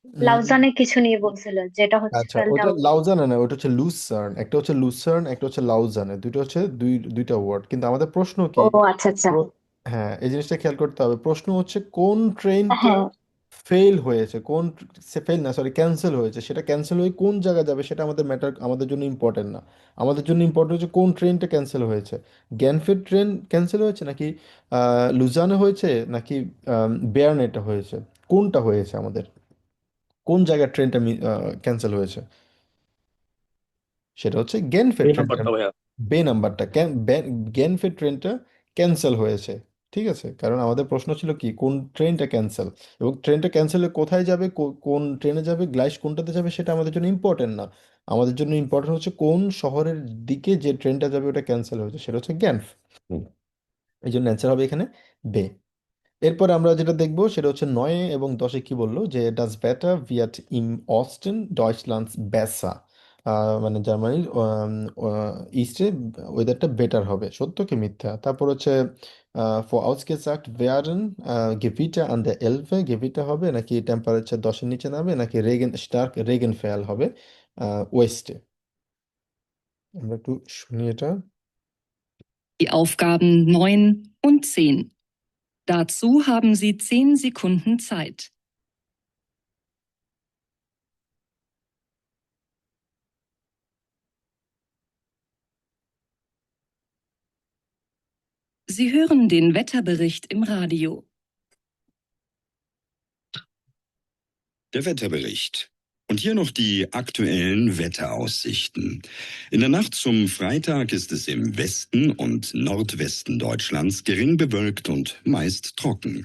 উম, লাউজানে কিছু নিয়ে বলছিল, যেটা হচ্ছে আচ্ছা, ফেল্ড ওটা আউট। লাউজানে না, ওটা হচ্ছে লুসার্ন। একটা হচ্ছে লুসার্ন, একটা হচ্ছে লাউজানে, দুটো হচ্ছে দুইটা ওয়ার্ড। কিন্তু আমাদের প্রশ্ন ও কি? আচ্ছা আচ্ছা। হ্যাঁ, এই জিনিসটা খেয়াল করতে হবে। প্রশ্ন হচ্ছে কোন ট্রেনটা হ্যাঁ, ফেল হয়েছে, কোন ফেল না, সরি, ক্যান্সেল হয়েছে, সেটা ক্যান্সেল হয়ে কোন জায়গায় যাবে সেটা আমাদের ম্যাটার, আমাদের জন্য ইম্পর্টেন্ট না। আমাদের জন্য ইম্পর্টেন্ট হচ্ছে কোন ট্রেনটা ক্যান্সেল হয়েছে। গ্যানফের ট্রেন ক্যান্সেল হয়েছে নাকি লুজানে হয়েছে নাকি বেয়ারনেটে হয়েছে, কোনটা হয়েছে আমাদের, কোন জায়গায় ট্রেনটা ক্যান্সেল হয়েছে, সেটা হচ্ছে গেনফের বে ট্রেনটা। নাম্বারটা ভাইয়া। বে নাম্বারটা গেনফের ট্রেনটা ক্যান্সেল হয়েছে। ঠিক আছে, কারণ আমাদের প্রশ্ন ছিল কি, কোন ট্রেনটা ক্যান্সেল, এবং ট্রেনটা ক্যান্সেল হয়ে কোথায় যাবে, কোন ট্রেনে যাবে, গ্লাইস কোনটাতে যাবে, সেটা আমাদের জন্য ইম্পর্টেন্ট না। আমাদের জন্য ইম্পর্টেন্ট হচ্ছে কোন শহরের দিকে যে ট্রেনটা যাবে ওটা ক্যান্সেল হয়েছে, সেটা হচ্ছে গ্যানফ। এই জন্য অ্যান্সার হবে এখানে বে। এরপর আমরা যেটা দেখবো সেটা হচ্ছে 9 এবং 10 কি বললো, যে ডাস বেটার ভিয়াট ইম অস্টেন ডয়চল্যান্ডস বেসা। মানে জার্মানির ইস্টে ওয়েদারটা বেটার হবে, সত্য কি মিথ্যা? তারপর হচ্ছে vorausgesagt werden Gewitter an der Elbe, Gewitter হবে নাকি টেম্পারেচার 10-এর নিচে নামবে নাকি stark Regenfall হবে ওয়েস্টে। আমরা একটু শুনি এটা। Die Aufgaben 9 und 10. Dazu haben Sie 10 Sekunden Zeit. Sie hören den Wetterbericht im Radio. Der Wetterbericht. Und hier noch die aktuellen Wetteraussichten. In der Nacht zum Freitag ist es im Westen und Nordwesten Deutschlands gering bewölkt und meist trocken.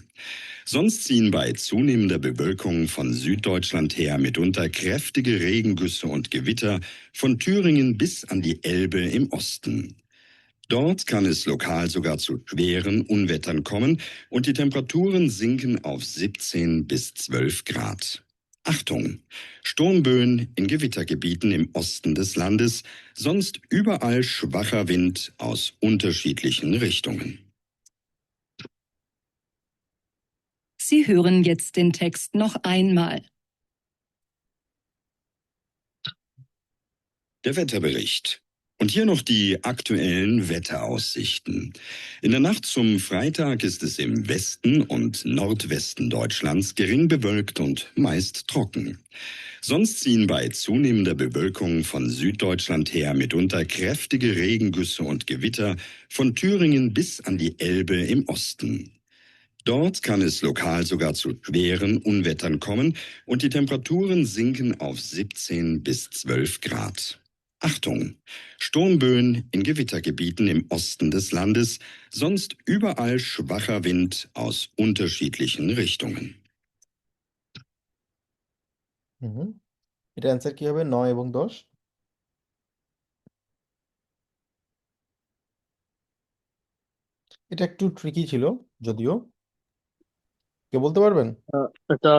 Sonst ziehen bei zunehmender Bewölkung von Süddeutschland her mitunter kräftige Regengüsse und Gewitter von Thüringen bis an die Elbe im Osten. Dort kann es lokal sogar zu schweren Unwettern kommen und die Temperaturen sinken auf 17 bis 12 Grad. Achtung! Sturmböen in Gewittergebieten im Osten des Landes, sonst überall schwacher Wind aus unterschiedlichen Richtungen. Sie hören jetzt den Text noch einmal. Der Wetterbericht. Und hier noch die aktuellen Wetteraussichten. In der Nacht zum Freitag ist es im Westen und Nordwesten Deutschlands gering bewölkt und meist trocken. Sonst ziehen bei zunehmender Bewölkung von Süddeutschland her mitunter kräftige Regengüsse und Gewitter von Thüringen bis an die Elbe im Osten. Dort kann es lokal sogar zu schweren Unwettern kommen und die Temperaturen sinken auf 17 bis 12 Grad. Achtung! Sturmböen in Gewittergebieten im Osten des Landes, sonst überall schwacher Wind aus unterschiedlichen Richtungen. হুম, এটা answer কি হবে 9 এবং 10? এটা একটু tricky ছিল যদিও, কে বলতে পারবেন? এটা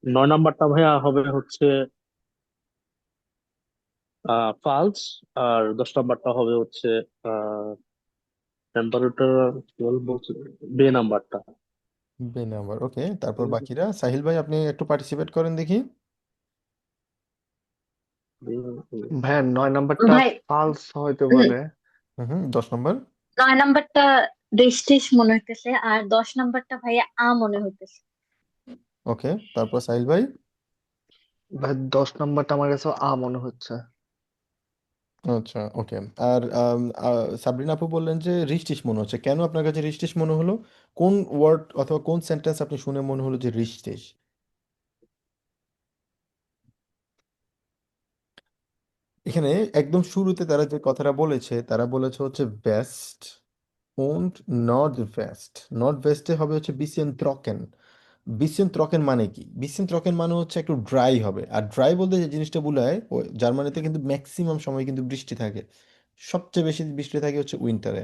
9 নাম্বারটা ভাইয়া হবে হচ্ছে ফালস, আর 10 নাম্বারটা হবে হচ্ছে টেম্পারেচার বলছে বে নাম্বারটা। বে নাম্বার, ওকে। তারপর বাকিরা, সাহিল ভাই আপনি একটু পার্টিসিপেট করেন দেখি। ভাইয়া 9 নাম্বারটা ভাই ফালস হইতে পারে। হুম, 10 নম্বর। 9 নাম্বারটা রেস্টিস মনে হইতেছে, আর 10 নাম্বারটা ভাইয়া মনে হইতেছে। ওকে, তারপর সাহিল ভাই। ভাই 10 নাম্বারটা আমার কাছে মনে হচ্ছে। আচ্ছা, ওকে। আর সাবরিনা আপু বললেন যে রিস্টিস মনে হচ্ছে। কেন আপনার কাছে রিস্টিস মনে হলো? কোন ওয়ার্ড অথবা কোন সেন্টেন্স আপনি শুনে মনে হলো যে রিস্টিস? এখানে একদম শুরুতে তারা যে কথাটা বলেছে, তারা বলেছে হচ্ছে বেস্ট und নর্থ ওয়েস্টে হবে হচ্ছে বিসিএন ত্রকেন। বিসিএন ত্রকেন মানে কি? বিসিএন ত্রকেন মানে হচ্ছে একটু ড্রাই হবে। আর ড্রাই বলতে যে জিনিসটা বোঝায়, জার্মানিতে কিন্তু ম্যাক্সিমাম সময় কিন্তু বৃষ্টি থাকে, সবচেয়ে বেশি বৃষ্টি থাকে হচ্ছে উইন্টারে।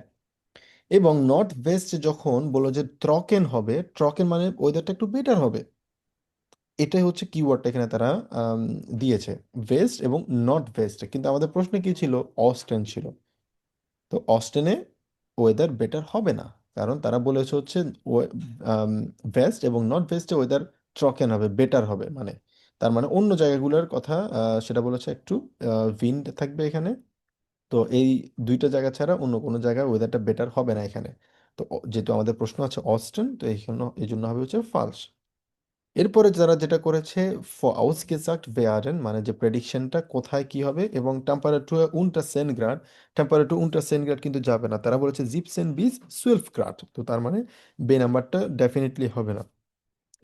এবং নর্থ ওয়েস্ট যখন বললো যে ট্রকেন হবে, ট্রকেন মানে ওয়েদারটা একটু বেটার হবে। এটাই হচ্ছে কিওয়ার্ডটা এখানে তারা দিয়েছে, ওয়েস্ট এবং নর্থ ওয়েস্ট। কিন্তু আমাদের প্রশ্ন কি ছিল? অস্টেন ছিল। তো অস্টেনে ওয়েদার বেটার হবে না, কারণ তারা বলেছে হচ্ছে ওয়েস্ট এবং নর্থ ওয়েস্টে ওয়েদার ট্রকেন হবে, বেটার হবে। মানে তার মানে অন্য জায়গাগুলোর কথা সেটা বলেছে, একটু উইন্ড থাকবে এখানে। তো এই দুইটা জায়গা ছাড়া অন্য কোনো জায়গায় ওয়েদারটা বেটার হবে না এখানে। তো যেহেতু আমাদের প্রশ্ন আছে অস্টেন, তো এই জন্য হবে হচ্ছে ফালস। এরপরে যারা যেটা করেছে vorausgesagt werden, মানে যে প্রেডিকশনটা কোথায় কি হবে, এবং টেম্পারেচার unter 10 গ্রাড, টেম্পারেচার unter 10 গ্রাড কিন্তু যাবে না, তারা বলেছে 17 bis 12 গ্রাড। তো তার মানে বে নাম্বারটা ডেফিনেটলি হবে না।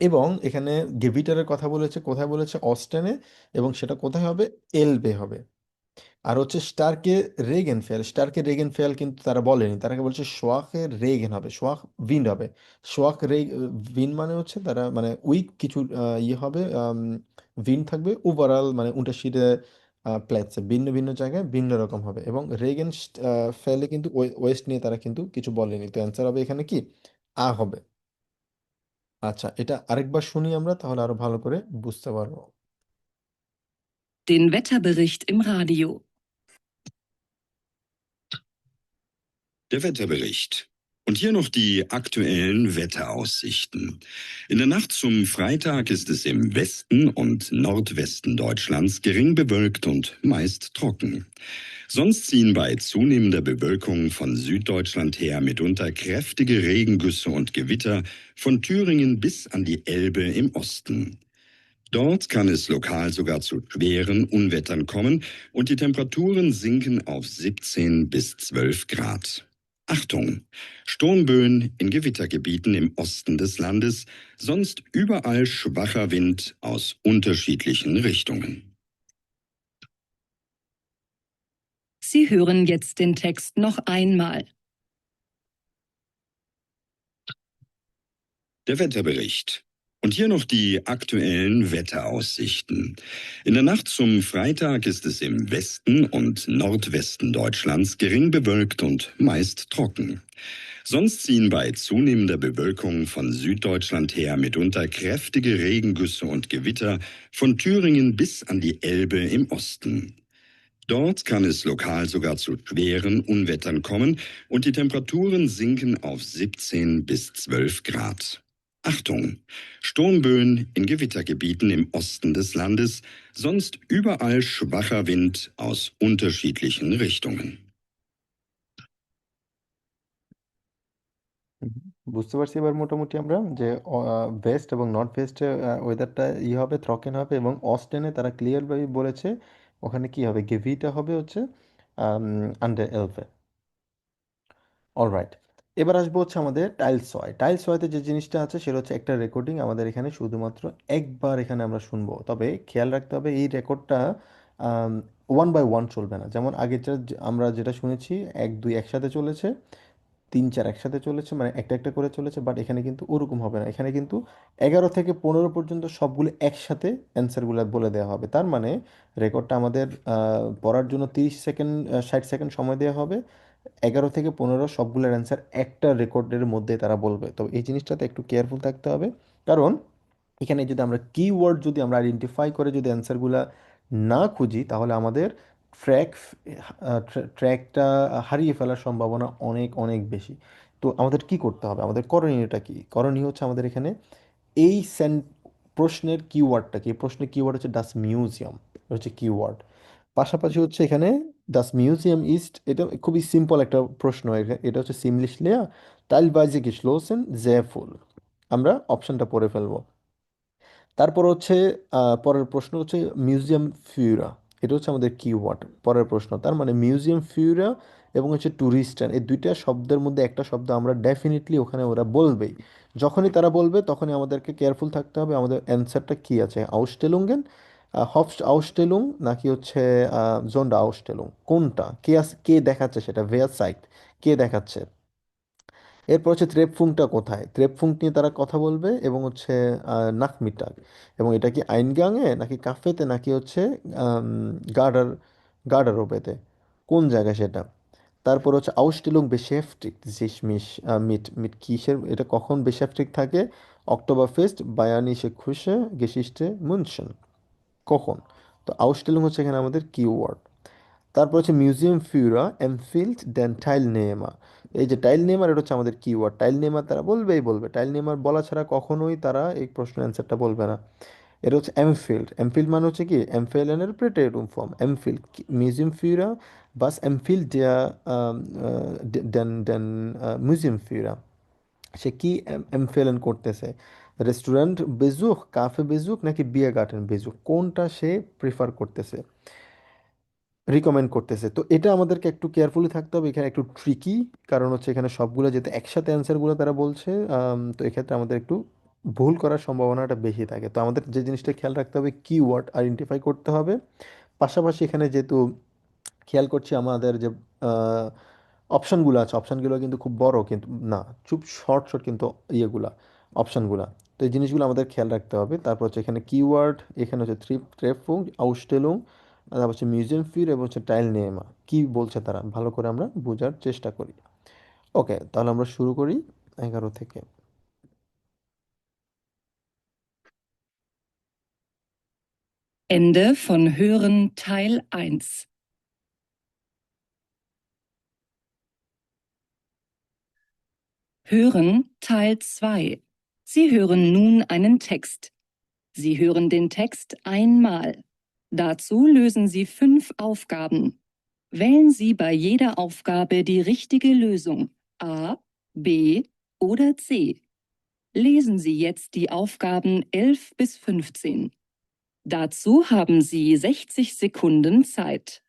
এবং এখানে গেভিটারের কথা বলেছে, কোথায় বলেছে? অস্টেনে, এবং সেটা কোথায় হবে? এলবে হবে। আর হচ্ছে স্টারকে রেগেন ফেল কিন্তু তারা বলেনি, তারা বলছে সোয়াকে রেগেন হবে, সোয়াক উইন্ড হবে। সোয়াক উইন্ড মানে হচ্ছে তারা মানে উইক কিছু ইয়ে হবে, উইন্ড থাকবে ওভারঅল, মানে উনটাশিটে প্লেসে ভিন্ন ভিন্ন জায়গায় ভিন্ন রকম হবে। এবং রেগেন ফেলে কিন্তু ওয়েস্ট নিয়ে তারা কিন্তু কিছু বলেনি। তো অ্যান্সার হবে এখানে কি? হবে। আচ্ছা, এটা আরেকবার শুনি আমরা, তাহলে আরো ভালো করে বুঝতে পারবো। Den Wetterbericht im Radio. Der Wetterbericht. Und hier noch die aktuellen Wetteraussichten. In der Nacht zum Freitag ist es im Westen und Nordwesten Deutschlands gering bewölkt und meist trocken. Sonst ziehen bei zunehmender Bewölkung von Süddeutschland her mitunter kräftige Regengüsse und Gewitter von Thüringen bis an die Elbe im Osten. Dort kann es lokal sogar zu schweren Unwettern kommen und die Temperaturen sinken auf 17 bis 12 Grad. Achtung! Sturmböen in Gewittergebieten im Osten des Landes, sonst überall schwacher Wind aus unterschiedlichen Richtungen. Sie hören jetzt den Text noch einmal. Der Wetterbericht. Und hier noch die aktuellen Wetteraussichten. In der Nacht zum Freitag ist es im Westen und Nordwesten Deutschlands gering bewölkt und meist trocken. Sonst ziehen bei zunehmender Bewölkung von Süddeutschland her mitunter kräftige Regengüsse und Gewitter von Thüringen bis an die Elbe im Osten. Dort kann es lokal sogar zu schweren Unwettern kommen und die Temperaturen sinken auf 17 bis 12 Grad. Achtung! Sturmböen in Gewittergebieten im Osten des Landes, sonst überall schwacher Wind aus unterschiedlichen Richtungen. বুঝতে পারছি এবার মোটামুটি আমরা যে West এবং north ওয়েস্টে ওয়েদারটা হবে, থ্রকেন হবে, এবং অস্টেনে তারা ক্লিয়ারভাবে বলেছে ওখানে কি হবে, গেভিটা হবে হচ্ছে আন্ডার এলভে। অলরাইট, এবার আসবো হচ্ছে আমাদের টাইলসয়। টাইলসয়তে যে জিনিসটা আছে সেটা হচ্ছে একটা রেকর্ডিং আমাদের এখানে শুধুমাত্র একবার এখানে আমরা শুনবো, তবে খেয়াল রাখতে হবে এই রেকর্ডটা 1 by 1 চলবে না। যেমন আগেরটা আমরা যেটা শুনেছি 1 2 একসাথে চলেছে, 3 4 একসাথে চলেছে, মানে একটা একটা করে চলেছে, বাট এখানে কিন্তু ওরকম হবে না। এখানে কিন্তু 11 থেকে 15 পর্যন্ত সবগুলো একসাথে অ্যান্সারগুলো বলে দেওয়া হবে। তার মানে রেকর্ডটা আমাদের পড়ার জন্য 30 সেকেন্ড 60 সেকেন্ড সময় দেওয়া হবে। 11 থেকে 15 সবগুলোর অ্যান্সার একটা রেকর্ডের মধ্যে তারা বলবে। তো এই জিনিসটাতে একটু কেয়ারফুল থাকতে হবে, কারণ এখানে যদি আমরা কিওয়ার্ড যদি আমরা আইডেন্টিফাই করে যদি অ্যান্সারগুলো না খুঁজি তাহলে আমাদের ট্র্যাক ট্র্যাকটা হারিয়ে ফেলার সম্ভাবনা অনেক অনেক বেশি। তো আমাদের কি করতে হবে, আমাদের করণীয়টা কি? করণীয় হচ্ছে আমাদের এখানে এই প্রশ্নের কিওয়ার্ডটা কি, প্রশ্নের কিওয়ার্ড হচ্ছে ডাস মিউজিয়াম, হচ্ছে কিওয়ার্ড। পাশাপাশি হচ্ছে এখানে ডাস মিউজিয়াম ইস্ট, এটা খুবই সিম্পল একটা প্রশ্ন। এটা হচ্ছে সিমলিশ লেয়া teilweise geschlossen sehr voll। আমরা অপশনটা পড়ে ফেলবো। তারপর হচ্ছে পরের প্রশ্ন হচ্ছে মিউজিয়াম ফিউরা, এটা হচ্ছে আমাদের কিওয়ার্ড পরের প্রশ্ন। তার মানে মিউজিয়াম ফিউরা এবং হচ্ছে ট্যুরিস্টার, এই দুইটা শব্দের মধ্যে একটা শব্দ আমরা ডেফিনেটলি ওখানে ওরা বলবেই। যখনই তারা বলবে তখনই আমাদেরকে কেয়ারফুল থাকতে হবে আমাদের অ্যান্সারটা কী আছে, আউসটেলুঙ্গেন, হফস আউসটেলুং, নাকি হচ্ছে জোন্ডা আউসটেলুং, কোনটা কে দেখাচ্ছে সেটা, ভেয়ার সাইট কে দেখাচ্ছে। এরপর হচ্ছে ত্রেপফুংটা কোথায়, ত্রেপফুং নিয়ে তারা কথা বলবে, এবং হচ্ছে নাকমিটাক, এবং এটা কি আইনগাঙে নাকি কাফেতে নাকি হচ্ছে গার্ডার গার্ডারোবেতে, কোন জায়গায় সেটা। তারপর হচ্ছে আউসটিলুং বেশিফটিক জিস মিশ মিট মিট কিসের, এটা কখন বেশিফটিক থাকে, অক্টোবর ফেস্ট বায়ানিসে খুশে গেসিস্টে মুনশন, কখন। তো আউসটিলুং হচ্ছে এখানে আমাদের কিওয়ার্ড। তারপর হচ্ছে মিউজিয়াম ফিউরা এমফিল্ড দেন টাইল নেমা, এই যে টাইল নেমার এটা হচ্ছে আমাদের কিওয়ার্ড। টাইল নেমার তারা বলবেই বলবে, টাইল নেমার বলা ছাড়া কখনোই তারা এই প্রশ্নের অ্যান্সারটা বলবে না। এটা হচ্ছে এমফিল্ড, এমফিল্ড মানে হচ্ছে কি এমফেলেনের প্রেটেরুম ফর্ম এমফিল্ড, মিউজিয়াম ফিউরা বাস এমফিল্ড দেয়া দেন দেন মিউজিয়াম ফিউরা, সে কি এমফেলেন করতেছে, রেস্টুরেন্ট বেজুক, কাফে বেজুক, নাকি বিয়ে গার্ডেন বেজুক, কোনটা সে প্রিফার করতেছে, রিকমেন্ড করতেছে। তো এটা আমাদেরকে একটু কেয়ারফুলি থাকতে হবে, এখানে একটু ট্রিকি, কারণ হচ্ছে এখানে সবগুলো যেতে একসাথে অ্যান্সারগুলো তারা বলছে, তো এক্ষেত্রে আমাদের একটু ভুল করার সম্ভাবনাটা বেশি থাকে। তো আমাদের যে জিনিসটা খেয়াল রাখতে হবে কিওয়ার্ড আইডেন্টিফাই করতে হবে। পাশাপাশি এখানে যেহেতু খেয়াল করছি আমাদের যে অপশানগুলো আছে, অপশানগুলো কিন্তু খুব বড় কিন্তু না, খুব শর্ট শর্ট কিন্তু ইয়েগুলা অপশানগুলা। তো এই জিনিসগুলো আমাদের খেয়াল রাখতে হবে। তারপর হচ্ছে এখানে কিওয়ার্ড, এখানে হচ্ছে ট্রেফুং, আউসটেলুং, তারপর হচ্ছে মিউজিয়াম ফির, এবং হচ্ছে টাইল নেমা, কি বলছে তারা ভালো করে আমরা বোঝার চেষ্টা করি। ওকে, তাহলে আমরা শুরু করি 11 থেকে। Ende von Hören Teil 1. Hören Teil 2. Sie hören nun einen Text. Sie hören den Text einmal. Dazu lösen Sie 5 Aufgaben. Wählen Sie bei jeder Aufgabe die richtige Lösung A, B oder C. Lesen Sie jetzt die Aufgaben 11 bis 15. Dazu haben Sie 60 Sekunden Zeit.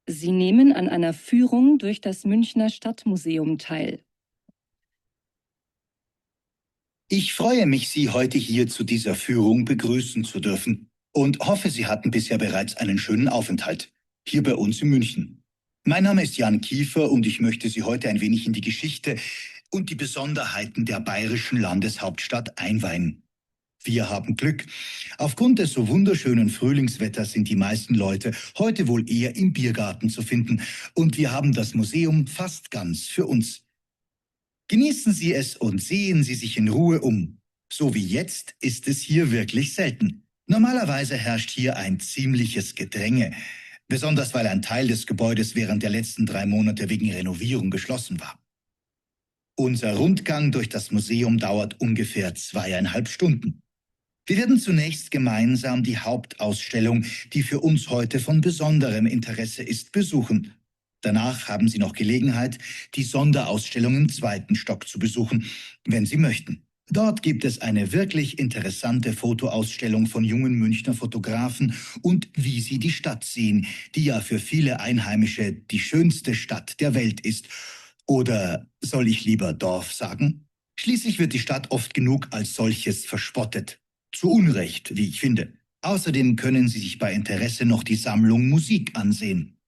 Sie nehmen an einer Führung durch das Münchner Stadtmuseum teil. Ich freue mich, Sie heute hier zu dieser Führung begrüßen zu dürfen und hoffe, Sie hatten bisher bereits einen schönen Aufenthalt hier bei uns in München. Mein Name ist Jan Kiefer und ich möchte Sie heute ein wenig in die Geschichte und die Besonderheiten der bayerischen Landeshauptstadt einweihen. Wir haben Glück. Aufgrund des so wunderschönen Frühlingswetters sind die meisten Leute heute wohl eher im Biergarten zu finden und wir haben das Museum fast ganz für uns. Genießen Sie es und sehen Sie sich in Ruhe um. So wie jetzt ist es hier wirklich selten. Normalerweise herrscht hier ein ziemliches Gedränge, besonders weil ein Teil des Gebäudes während der letzten 3 Monate wegen Renovierung geschlossen war. Unser Rundgang durch das Museum dauert ungefähr 2,5 Stunden. Wir werden zunächst gemeinsam die Hauptausstellung, die für uns heute von besonderem Interesse ist, besuchen. Danach haben Sie noch Gelegenheit, die Sonderausstellung im 2. Stock zu besuchen, wenn Sie möchten. Dort gibt es eine wirklich interessante Fotoausstellung von jungen Münchner Fotografen und wie sie die Stadt sehen, die ja für viele Einheimische die schönste Stadt der Welt ist. Oder soll ich lieber Dorf sagen? Schließlich wird die Stadt oft genug als solches verspottet. Zu Unrecht, wie ich finde. Außerdem können Sie sich bei Interesse noch die Sammlung Musik ansehen.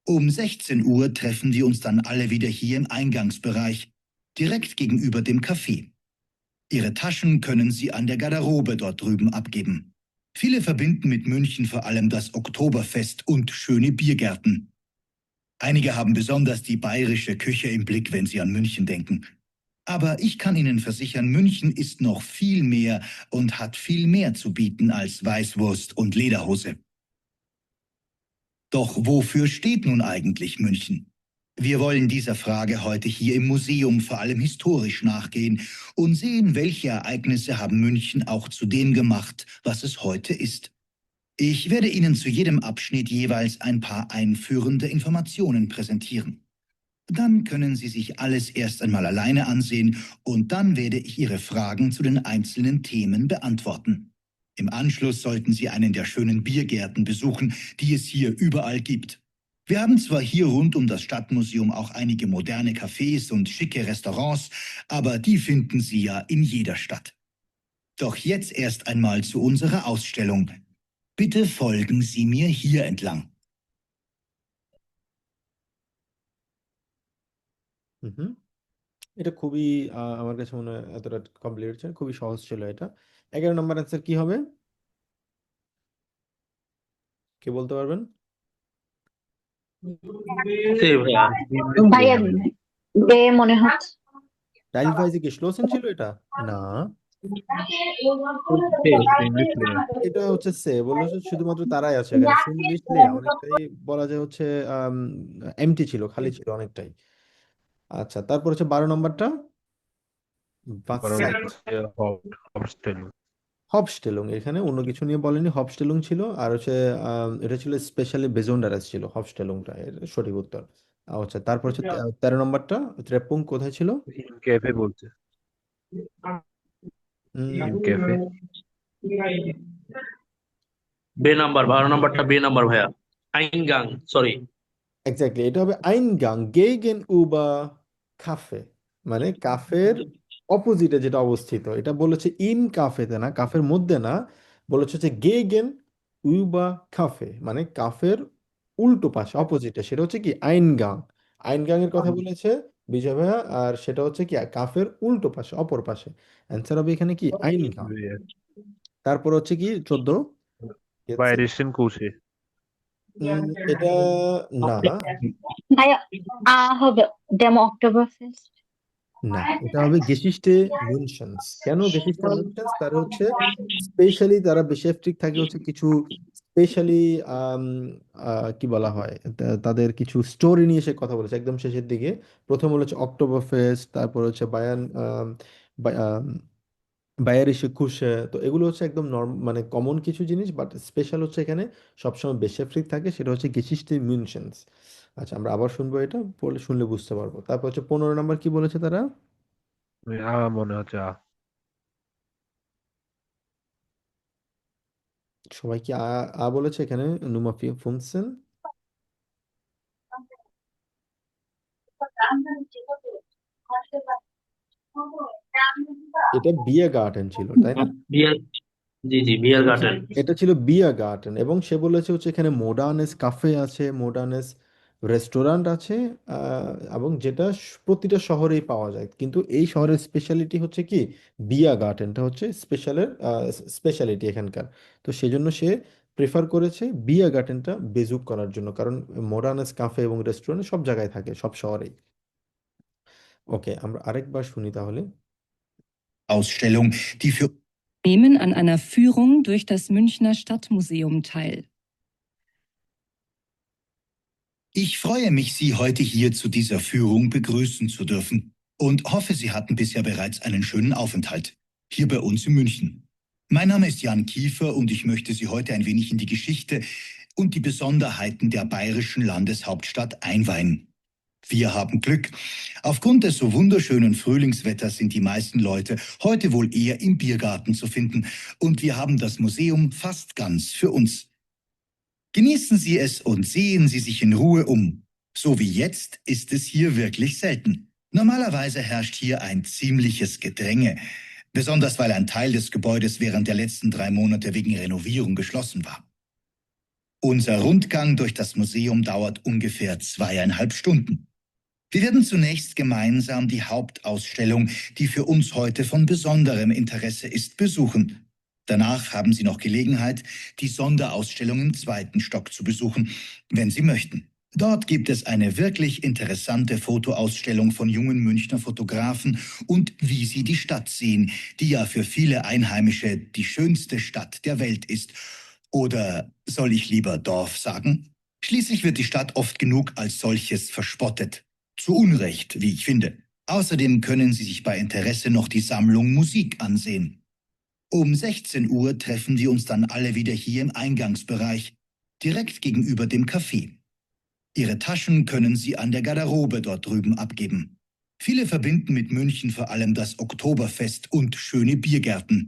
Um 16 Uhr treffen wir uns dann alle wieder hier im Eingangsbereich, direkt gegenüber dem Café. Ihre Taschen können Sie an der Garderobe dort drüben abgeben. Viele verbinden mit München vor allem das Oktoberfest und schöne Biergärten. Einige haben besonders die bayerische Küche im Blick, wenn sie an München denken. Aber ich kann Ihnen versichern, München ist noch viel mehr und hat viel mehr zu bieten als Weißwurst und Lederhose. Doch wofür steht nun eigentlich München? Wir wollen dieser Frage heute hier im Museum vor allem historisch nachgehen und sehen, welche Ereignisse haben München auch zu dem gemacht, was es heute ist. Ich werde Ihnen zu jedem Abschnitt jeweils ein paar einführende Informationen präsentieren. Dann können Sie sich alles erst einmal alleine ansehen und dann werde ich Ihre Fragen zu den einzelnen Themen beantworten. Im Anschluss sollten Sie einen der schönen Biergärten besuchen, die es hier überall gibt. Wir haben zwar hier rund um das Stadtmuseum auch einige moderne Cafés und schicke Restaurants, aber die finden Sie ja in jeder Stadt. Doch jetzt erst einmal zu unserer Ausstellung. Bitte folgen Sie mir hier entlang. হুম। এটা খুবই আমার কাছে মনে হয় এতটা complicated, খুবই সহজ ছিল এটা। 11 নম্বর অ্যান্সার কি হবে? কে বলতে পারবেন? ভাইয়া বে মনে হচ্ছে। টাইল ভাইজে কি স্লোসেন ছিল এটা? না, এটা হচ্ছে সে বললো শুধুমাত্র তারাই আছে এখানে। সিনলিশলি অনেকটাই বলা যায় হচ্ছে এমটি ছিল, খালি ছিল অনেকটাই। আচ্ছা, তারপর হচ্ছে 12 নম্বরটা কারণ ভাসাইট। হচ্ছে হবস্টেন। হফস্টেলুং, এখানে অন্য কিছু নিয়ে বলেনি, হফস্টেলুং ছিল। আর হচ্ছে এটা ছিল স্পেশালি বেজোন্ডারাস ছিল হফস্টেলুংটা, এর সঠিক উত্তর। আচ্ছা, তারপর হচ্ছে 13 নম্বরটা, ট্রেপুং কোথায় ছিল? ক্যাফে বলছে। উম, ক্যাফে। বে নাম্বার 12 নম্বরটা বে নাম্বার ভাইয়া। আইনগাং, সরি। এক্স্যাক্টলি, এটা হবে আইনগাং গেগেন উবা কাফে, মানে কাফের অপোজিটে যেটা অবস্থিত। এটা বলেছে ইন কাফেতে না, কাফের মধ্যে না, বলেছে হচ্ছে গেগেন উবা কাফে, মানে কাফের উল্টো পাশে, অপোজিটে। সেটা হচ্ছে কি আইনগাং, আইনগাং এর কথা বলেছে বিজয় ভাইয়া, আর সেটা হচ্ছে কি কাফের উল্টো পাশে, অপর পাশে। অ্যান্সার হবে এখানে কি আইনগাং। তারপর হচ্ছে কি 14 বাইরেশন কোষে। এটা না, ভাইয়া হবে ডেমো অক্টোবর ফেস্ট। না, এটা হবে গেসিস্টে মুনশনস। কেন গেসিস্টে মুনশনস? তারা হচ্ছে স্পেশালি, তারা বেশিরভাগ থাকে হচ্ছে কিছু স্পেশালি কি বলা হয়, তাদের কিছু স্টোরি নিয়ে সে কথা বলেছে একদম শেষের দিকে। প্রথম হচ্ছে অক্টোবর ফেস্ট, তারপর হচ্ছে বায়ান বায়ারিশে খুশে। তো এগুলো হচ্ছে একদম মানে কমন কিছু জিনিস, বাট স্পেশাল হচ্ছে এখানে সবসময় বেশিরভাগ থাকে, সেটা হচ্ছে গেসিস্টে মুনশনস। আচ্ছা, আমরা আবার শুনবো, এটা পড়লে শুনলে বুঝতে পারবো। তারপর হচ্ছে 15 নম্বর কি বলেছে তারা? মনে হচ্ছে সবাই কি বলেছে এখানে? নুমা ফুনসেন। এটা বিয়ে গার্ডেন ছিল, তাই না? বিয়ার, জি জি, বিয়ার এটা ছিল গার্ডেন। এটা ছিল বিয়া গার্ডেন, এবং সে বলেছে হচ্ছে এখানে মোডার্নেস কাফে আছে, মোডার্নেস রেস্টুরেন্ট আছে, এবং যেটা প্রতিটা শহরেই পাওয়া যায়। কিন্তু এই শহরের স্পেশালিটি হচ্ছে কি বিয়া গার্ডেনটা হচ্ছে স্পেশালিটি এখানকার। তো সেজন্য সে প্রেফার করেছে বিয়া গার্ডেনটা বেজুক করার জন্য, কারণ মোডার্নেস কাফে এবং রেস্টুরেন্ট সব জায়গায় থাকে, সব শহরেই। ওকে, আমরা আরেকবার শুনি তাহলে। Ausstellung, die für Nehmen an einer Führung durch das Münchner Stadtmuseum teil. Ich freue mich, Sie heute hier zu dieser Führung begrüßen zu dürfen und hoffe, Sie hatten bisher bereits einen schönen Aufenthalt hier bei uns in München. Mein Name ist Jan Kiefer und ich möchte Sie heute ein wenig in die Geschichte und die Besonderheiten der bayerischen Landeshauptstadt einweihen. Wir haben Glück. Aufgrund des so wunderschönen Frühlingswetters sind die meisten Leute heute wohl eher im Biergarten zu finden und wir haben das Museum fast ganz für uns. Genießen Sie es und sehen Sie sich in Ruhe um. So wie jetzt ist es hier wirklich selten. Normalerweise herrscht hier ein ziemliches Gedränge, besonders weil ein Teil des Gebäudes während der letzten 3 Monate wegen Renovierung geschlossen war. Unser Rundgang durch das Museum dauert ungefähr 2,5 Stunden. Wir werden zunächst gemeinsam die Hauptausstellung, die für uns heute von besonderem Interesse ist, besuchen. Danach haben Sie noch Gelegenheit, die Sonderausstellung im 2. Stock zu besuchen, wenn Sie möchten. Dort gibt es eine wirklich interessante Fotoausstellung von jungen Münchner Fotografen und wie sie die Stadt sehen, die ja für viele Einheimische die schönste Stadt der Welt ist. Oder soll ich lieber Dorf sagen? Schließlich wird die Stadt oft genug als solches verspottet. Zu Unrecht, wie ich finde. Außerdem können Sie sich bei Interesse noch die Sammlung Musik ansehen. Um 16 Uhr treffen wir uns dann alle wieder hier im Eingangsbereich, direkt gegenüber dem Café. Ihre Taschen können Sie an der Garderobe dort drüben abgeben. Viele verbinden mit München vor allem das Oktoberfest und schöne Biergärten.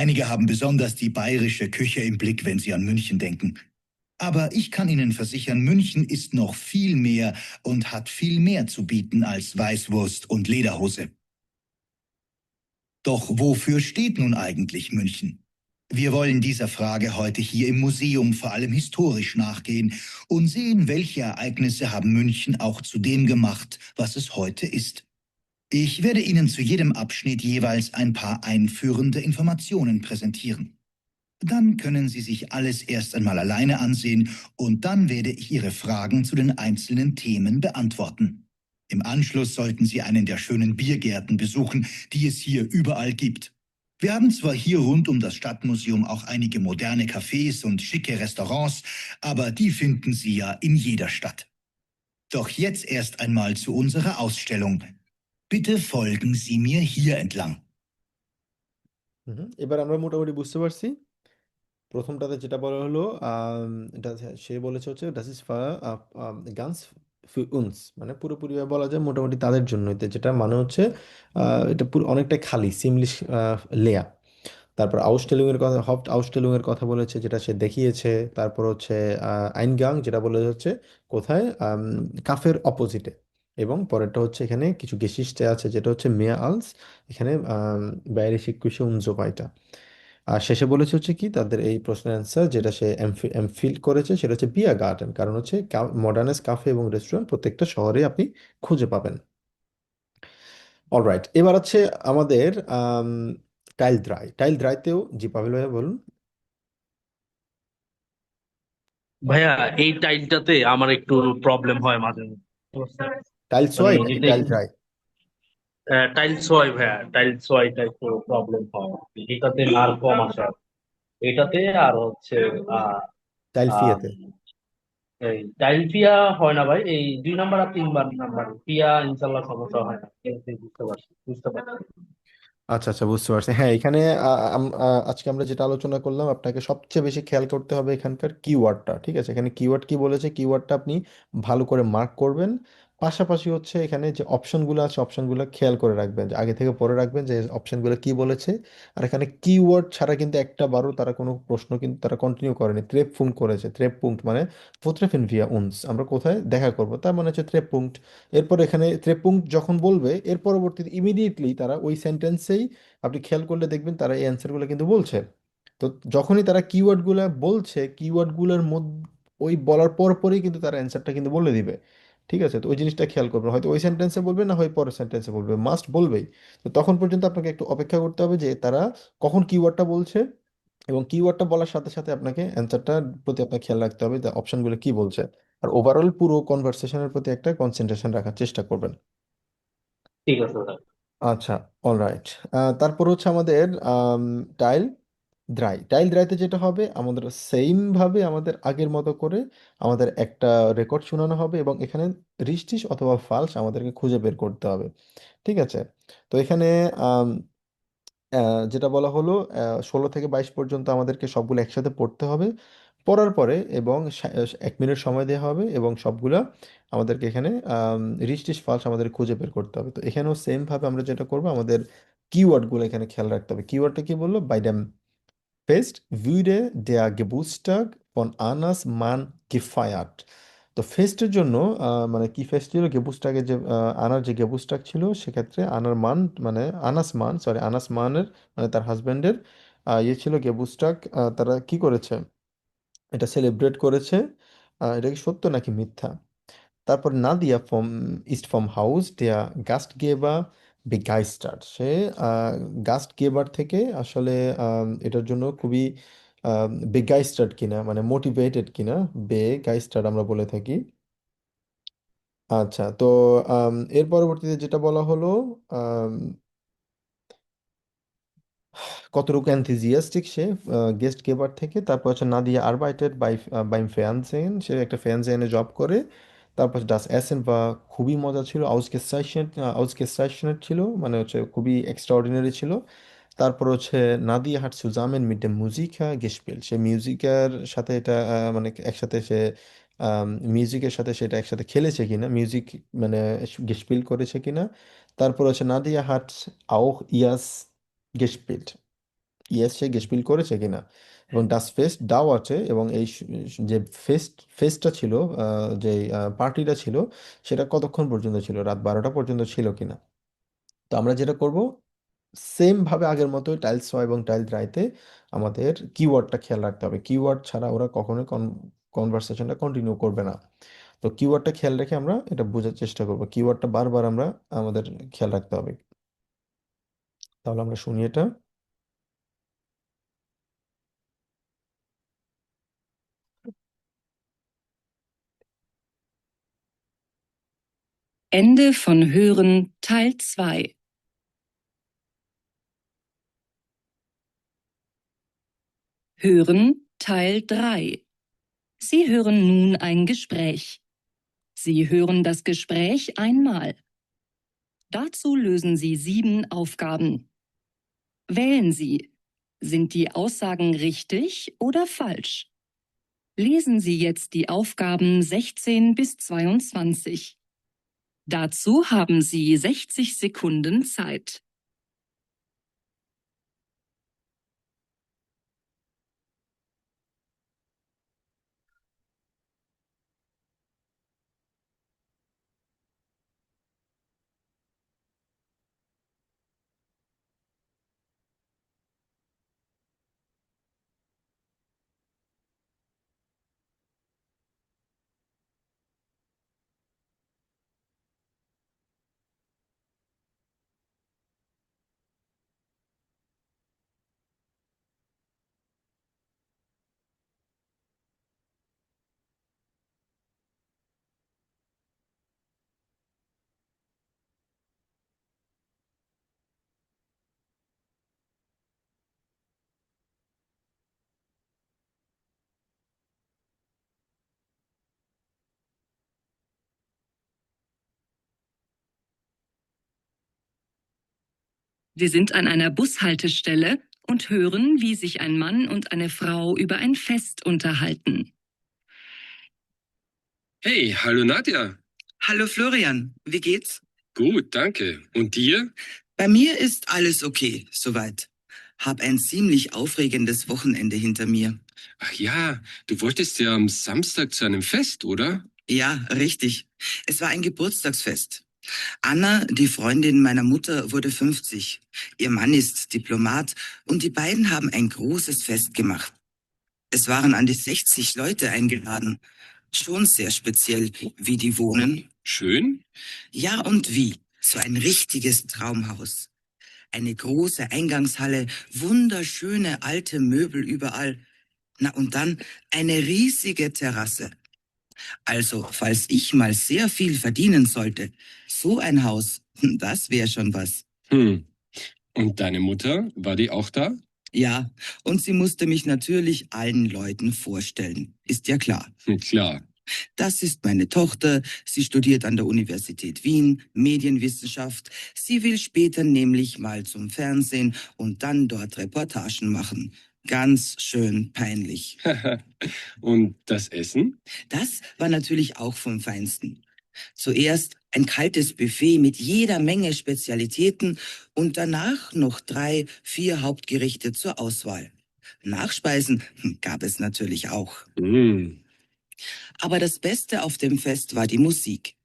Einige haben besonders die bayerische Küche im Blick, wenn sie an München denken. Aber ich kann Ihnen versichern, München ist noch viel mehr und hat viel mehr zu bieten als Weißwurst und Lederhose. Doch wofür steht nun eigentlich München? Wir wollen dieser Frage heute hier im Museum vor allem historisch nachgehen und sehen, welche Ereignisse haben München auch zu dem gemacht, was es heute ist. Ich werde Ihnen zu jedem Abschnitt jeweils ein paar einführende Informationen präsentieren. Dann können Sie sich alles erst einmal alleine ansehen und dann werde ich Ihre Fragen zu den einzelnen Themen beantworten. Im Anschluss sollten Sie einen der schönen Biergärten besuchen, die es hier überall gibt. Wir haben zwar hier rund um das Stadtmuseum auch einige moderne Cafés und schicke Restaurants, aber die finden Sie ja in jeder Stadt. Doch jetzt erst einmal zu unserer Ausstellung. Bitte folgen Sie mir hier entlang. এবার আমরা মোটামুটি বুঝতে পারছি। প্রথমটাতে যেটা বলা হলো সে বলেছে হচ্ছে ডাস ইস গানস ফি উনস, মানে পুরোপুরি বলা যায় মোটামুটি তাদের জন্যই, তো যেটা মানে হচ্ছে এটা পুরো অনেকটাই খালি সিমলিশ লেয়া। তারপর আউসটেলুং এর কথা, হফট আউসটেলুং এর কথা বলেছে, যেটা সে দেখিয়েছে। তারপর হচ্ছে আইনগাং, যেটা বলে হচ্ছে কোথায়, কাফের অপোজিটে। এবং পরেরটা হচ্ছে এখানে কিছু গেসিস্টে আছে, যেটা হচ্ছে মেয়া আলস, এখানে বাইরে শিক্ষুষে উনজোপাইটা। আর শেষে বলেছে হচ্ছে কি তাদের এই প্রশ্নের অ্যান্সার, যেটা সে এমফিল করেছে, সেটা হচ্ছে বিয়া গার্ডেন, কারণ হচ্ছে মডার্নাস কাফে এবং রেস্টুরেন্ট প্রত্যেকটা শহরে আপনি খুঁজে পাবেন। অলরাইট, এবার হচ্ছে আমাদের টাইল দ্রাইতেও, জি পাভেল ভাইয়া বলুন। ভাইয়া এই টাইলটাতে আমার একটু প্রবলেম হয় মাঝে মধ্যে, বুঝছেন? টাইল মানে সোয়াই নাকি যেটা টাইল ড্রাই? টাইল সোয়াই ভাইয়া, টাইল সোয়াইটা একটু প্রবলেম হয়, এটাতে মার কম আসে। এটাতে আর হচ্ছে আহ টাইল আম, ফিয়াতে। এই টাইল পিয়া হয় না ভাই, এই 2 নাম্বার আর 3 নাম্বার পিয়া ইনশাল্লাহ সমস্যা হয় না, বুঝতে পারছি, বুঝতে পারছি। আচ্ছা আচ্ছা, বুঝতে পারছি। হ্যাঁ, এখানে আজকে আমরা যেটা আলোচনা করলাম, আপনাকে সবচেয়ে বেশি খেয়াল করতে হবে এখানকার কিওয়ার্ডটা। ঠিক আছে, এখানে কিওয়ার্ড কি বলেছে, কিওয়ার্ডটা আপনি ভালো করে মার্ক করবেন। পাশাপাশি হচ্ছে এখানে যে অপশনগুলো আছে, অপশনগুলো খেয়াল করে রাখবেন, যে আগে থেকে পড়ে রাখবেন যে অপশনগুলো কি বলেছে। আর এখানে কিওয়ার্ড ছাড়া কিন্তু একটা বারও তারা কোনো প্রশ্ন কিন্তু তারা কন্টিনিউ করেনি। ট্রেপ পুঙ্ক্ট করেছে, ট্রেপ পুঙ্ক্ট মানে ফোত্রেফেন ভিয়া উনস, আমরা কোথায় দেখা করব, তার মানে হচ্ছে ট্রেপ পুঙ্ক্ট। এরপর এখানে ট্রেপুঙ্ক যখন বলবে, এর পরবর্তীতে ইমিডিয়েটলি তারা ওই সেন্টেন্সেই, আপনি খেয়াল করলে দেখবেন তারা এই অ্যান্সারগুলো কিন্তু বলছে। তো যখনই তারা কিওয়ার্ডগুলো বলছে, কিওয়ার্ডগুলোর মধ্যে ওই বলার পর পরই কিন্তু তারা অ্যান্সারটা কিন্তু বলে দিবে। ঠিক আছে, তো ওই জিনিসটা খেয়াল করবেন, হয়তো ওই সেন্টেন্সে বলবে, না হয় পরের সেন্টেন্সে বলবে, মাস্ট বলবেই। তো তখন পর্যন্ত আপনাকে একটু অপেক্ষা করতে হবে যে তারা কখন কিওয়ার্ডটা বলছে, এবং কিওয়ার্ডটা বলার সাথে সাথে আপনাকে অ্যান্সারটার প্রতি আপনাকে খেয়াল রাখতে হবে যে অপশনগুলো কি বলছে। আর ওভারঅল পুরো কনভারসেশনের প্রতি একটা কনসেন্ট্রেশন রাখার চেষ্টা করবেন। ঠিক আছে ভাই। আচ্ছা, অলরাইট। তারপর হচ্ছে আমাদের টাইল টাইল দ্রাইতে যেটা হবে, আমাদের সেম ভাবে আমাদের আগের মতো করে আমাদের একটা রেকর্ড শোনানো হবে, এবং এখানে রিস্টিস অথবা ফালস আমাদেরকে খুঁজে বের করতে হবে। ঠিক আছে, তো এখানে আম, যেটা বলা হলো 16 থেকে 22 পর্যন্ত আমাদেরকে সবগুলো একসাথে পড়তে হবে। পড়ার পরে এবং 1 মিনিট সময় দেওয়া হবে, এবং সবগুলা আমাদেরকে এখানে রিস্টিস ফালস আমাদের খুঁজে বের করতে হবে। তো এখানেও সেম ভাবে আমরা যেটা করবো, আমাদের কিওয়ার্ডগুলো এখানে খেয়াল রাখতে হবে। কিওয়ার্ডটা কি বললো, by the Fest würde der Geburtstag von Annas Mann gefeiert. তো ফেস্টের জন্য মানে কি ফেস্ট ছিল, গেবুস্টাকের যে আনার যে গেবুস্টাক ছিল, সেক্ষেত্রে আনার মান মানে আনাস মানের মানে তার হাজব্যান্ডের ইয়ে ছিল গেবুস্টাক, তারা কি করেছে, এটা সেলিব্রেট করেছে। এটা কি সত্য নাকি মিথ্যা? তারপর নাদিয়া ইস্ট ফ্রম হাউস দেয়া গাস্টগেবার বেগাইস্টার্ড, সে গাস্টগেবার থেকে আসলে এটার জন্য খুবই বেগাইস্টার্ড কিনা, মানে মোটিভেটেড কিনা, বেগাইস্টার্ড আমরা বলে থাকি। আচ্ছা, তো এর পরবর্তীতে যেটা বলা হলো, আম, কতটুকু এনথুজিয়াস্টিক সে গেস্ট গেবার থেকে। তারপর হচ্ছে নাদিয়া আরবাইটেড বাইম ফেয়ানজেন, সে একটা ফেয়ানজেনে জব করে। তারপর ডাস এসেন বা খুবই মজা ছিল, আউসগেসাইশনের ছিল, মানে হচ্ছে খুবই এক্সট্রাঅর্ডিনারি ছিল। তারপর হচ্ছে নাদিয়া হাট সুজামেন মিট দ্য মুজিকা গেসপিল, সে মিউজিকের সাথে এটা মানে একসাথে সে মিউজিকের সাথে সেটা একসাথে খেলেছে কিনা, মিউজিক মানে গেসপিল করেছে কিনা। তারপর হচ্ছে নাদিয়া হাট আউখ ইয়াস গেসপিল, ইয়েস সে গেসপিল করেছে কিনা। এবং ডাস ফেস্ট দাও আছে, এবং এই যে ফেস্টটা ছিল, যে পার্টিটা ছিল, সেটা কতক্ষণ পর্যন্ত ছিল, রাত 12টা পর্যন্ত ছিল কিনা। তো আমরা যেটা করব, সেম ভাবে আগের মতোই টাইল ছ এবং টাইল দ্রাইতে আমাদের কিওয়ার্ডটা খেয়াল রাখতে হবে। কিওয়ার্ড ছাড়া ওরা কখনোই কনভারসেশনটা কন্টিনিউ করবে না। তো কিওয়ার্ডটা খেয়াল রেখে আমরা এটা বোঝার চেষ্টা করব, কিওয়ার্ডটা বারবার আমরা আমাদের খেয়াল রাখতে হবে। তাহলে আমরা শুনি এটা। Ende von Hören Teil 2. Hören Teil 3. Sie hören nun ein Gespräch. Sie hören das Gespräch einmal. Dazu lösen Sie 7 Aufgaben. Wählen Sie Sind die Aussagen richtig oder falsch? Lesen Sie jetzt die Aufgaben 16 bis 22. Dazu haben Sie 60 Sekunden Zeit. Sie sind an einer Bushaltestelle und hören, wie sich ein Mann und eine Frau über ein Fest unterhalten. Hey, hallo Nadja. Hallo Florian, wie geht's? Gut, danke. Und dir? Bei mir ist alles okay, soweit. Hab ein ziemlich aufregendes Wochenende hinter mir. Ach ja, du wolltest ja am Samstag zu einem Fest, oder? Ja, richtig. Es war ein Geburtstagsfest. Anna, die Freundin meiner Mutter, wurde 50. Ihr Mann ist Diplomat und die beiden haben ein großes Fest gemacht. Es waren an die 60 Leute eingeladen. Schon sehr speziell, wie die wohnen. Schön? Ja, und wie? So ein richtiges Traumhaus. Eine große Eingangshalle, wunderschöne alte Möbel überall. Na und dann eine riesige Terrasse. Also, falls ich mal sehr viel verdienen sollte, so ein Haus, das wäre schon was. Und deine Mutter, war die auch da? Ja, und sie musste mich natürlich allen Leuten vorstellen. Ist ja klar. Klar. Das ist meine Tochter. Sie studiert an der Universität Wien Medienwissenschaft. Sie will später nämlich mal zum Fernsehen und dann dort Reportagen machen. Ganz schön peinlich. Und das Essen? Das war natürlich auch vom Feinsten. Zuerst ein kaltes Buffet mit jeder Menge Spezialitäten und danach noch 3, 4 Hauptgerichte zur Auswahl. Nachspeisen gab es natürlich auch. Aber das Beste auf dem Fest war die Musik.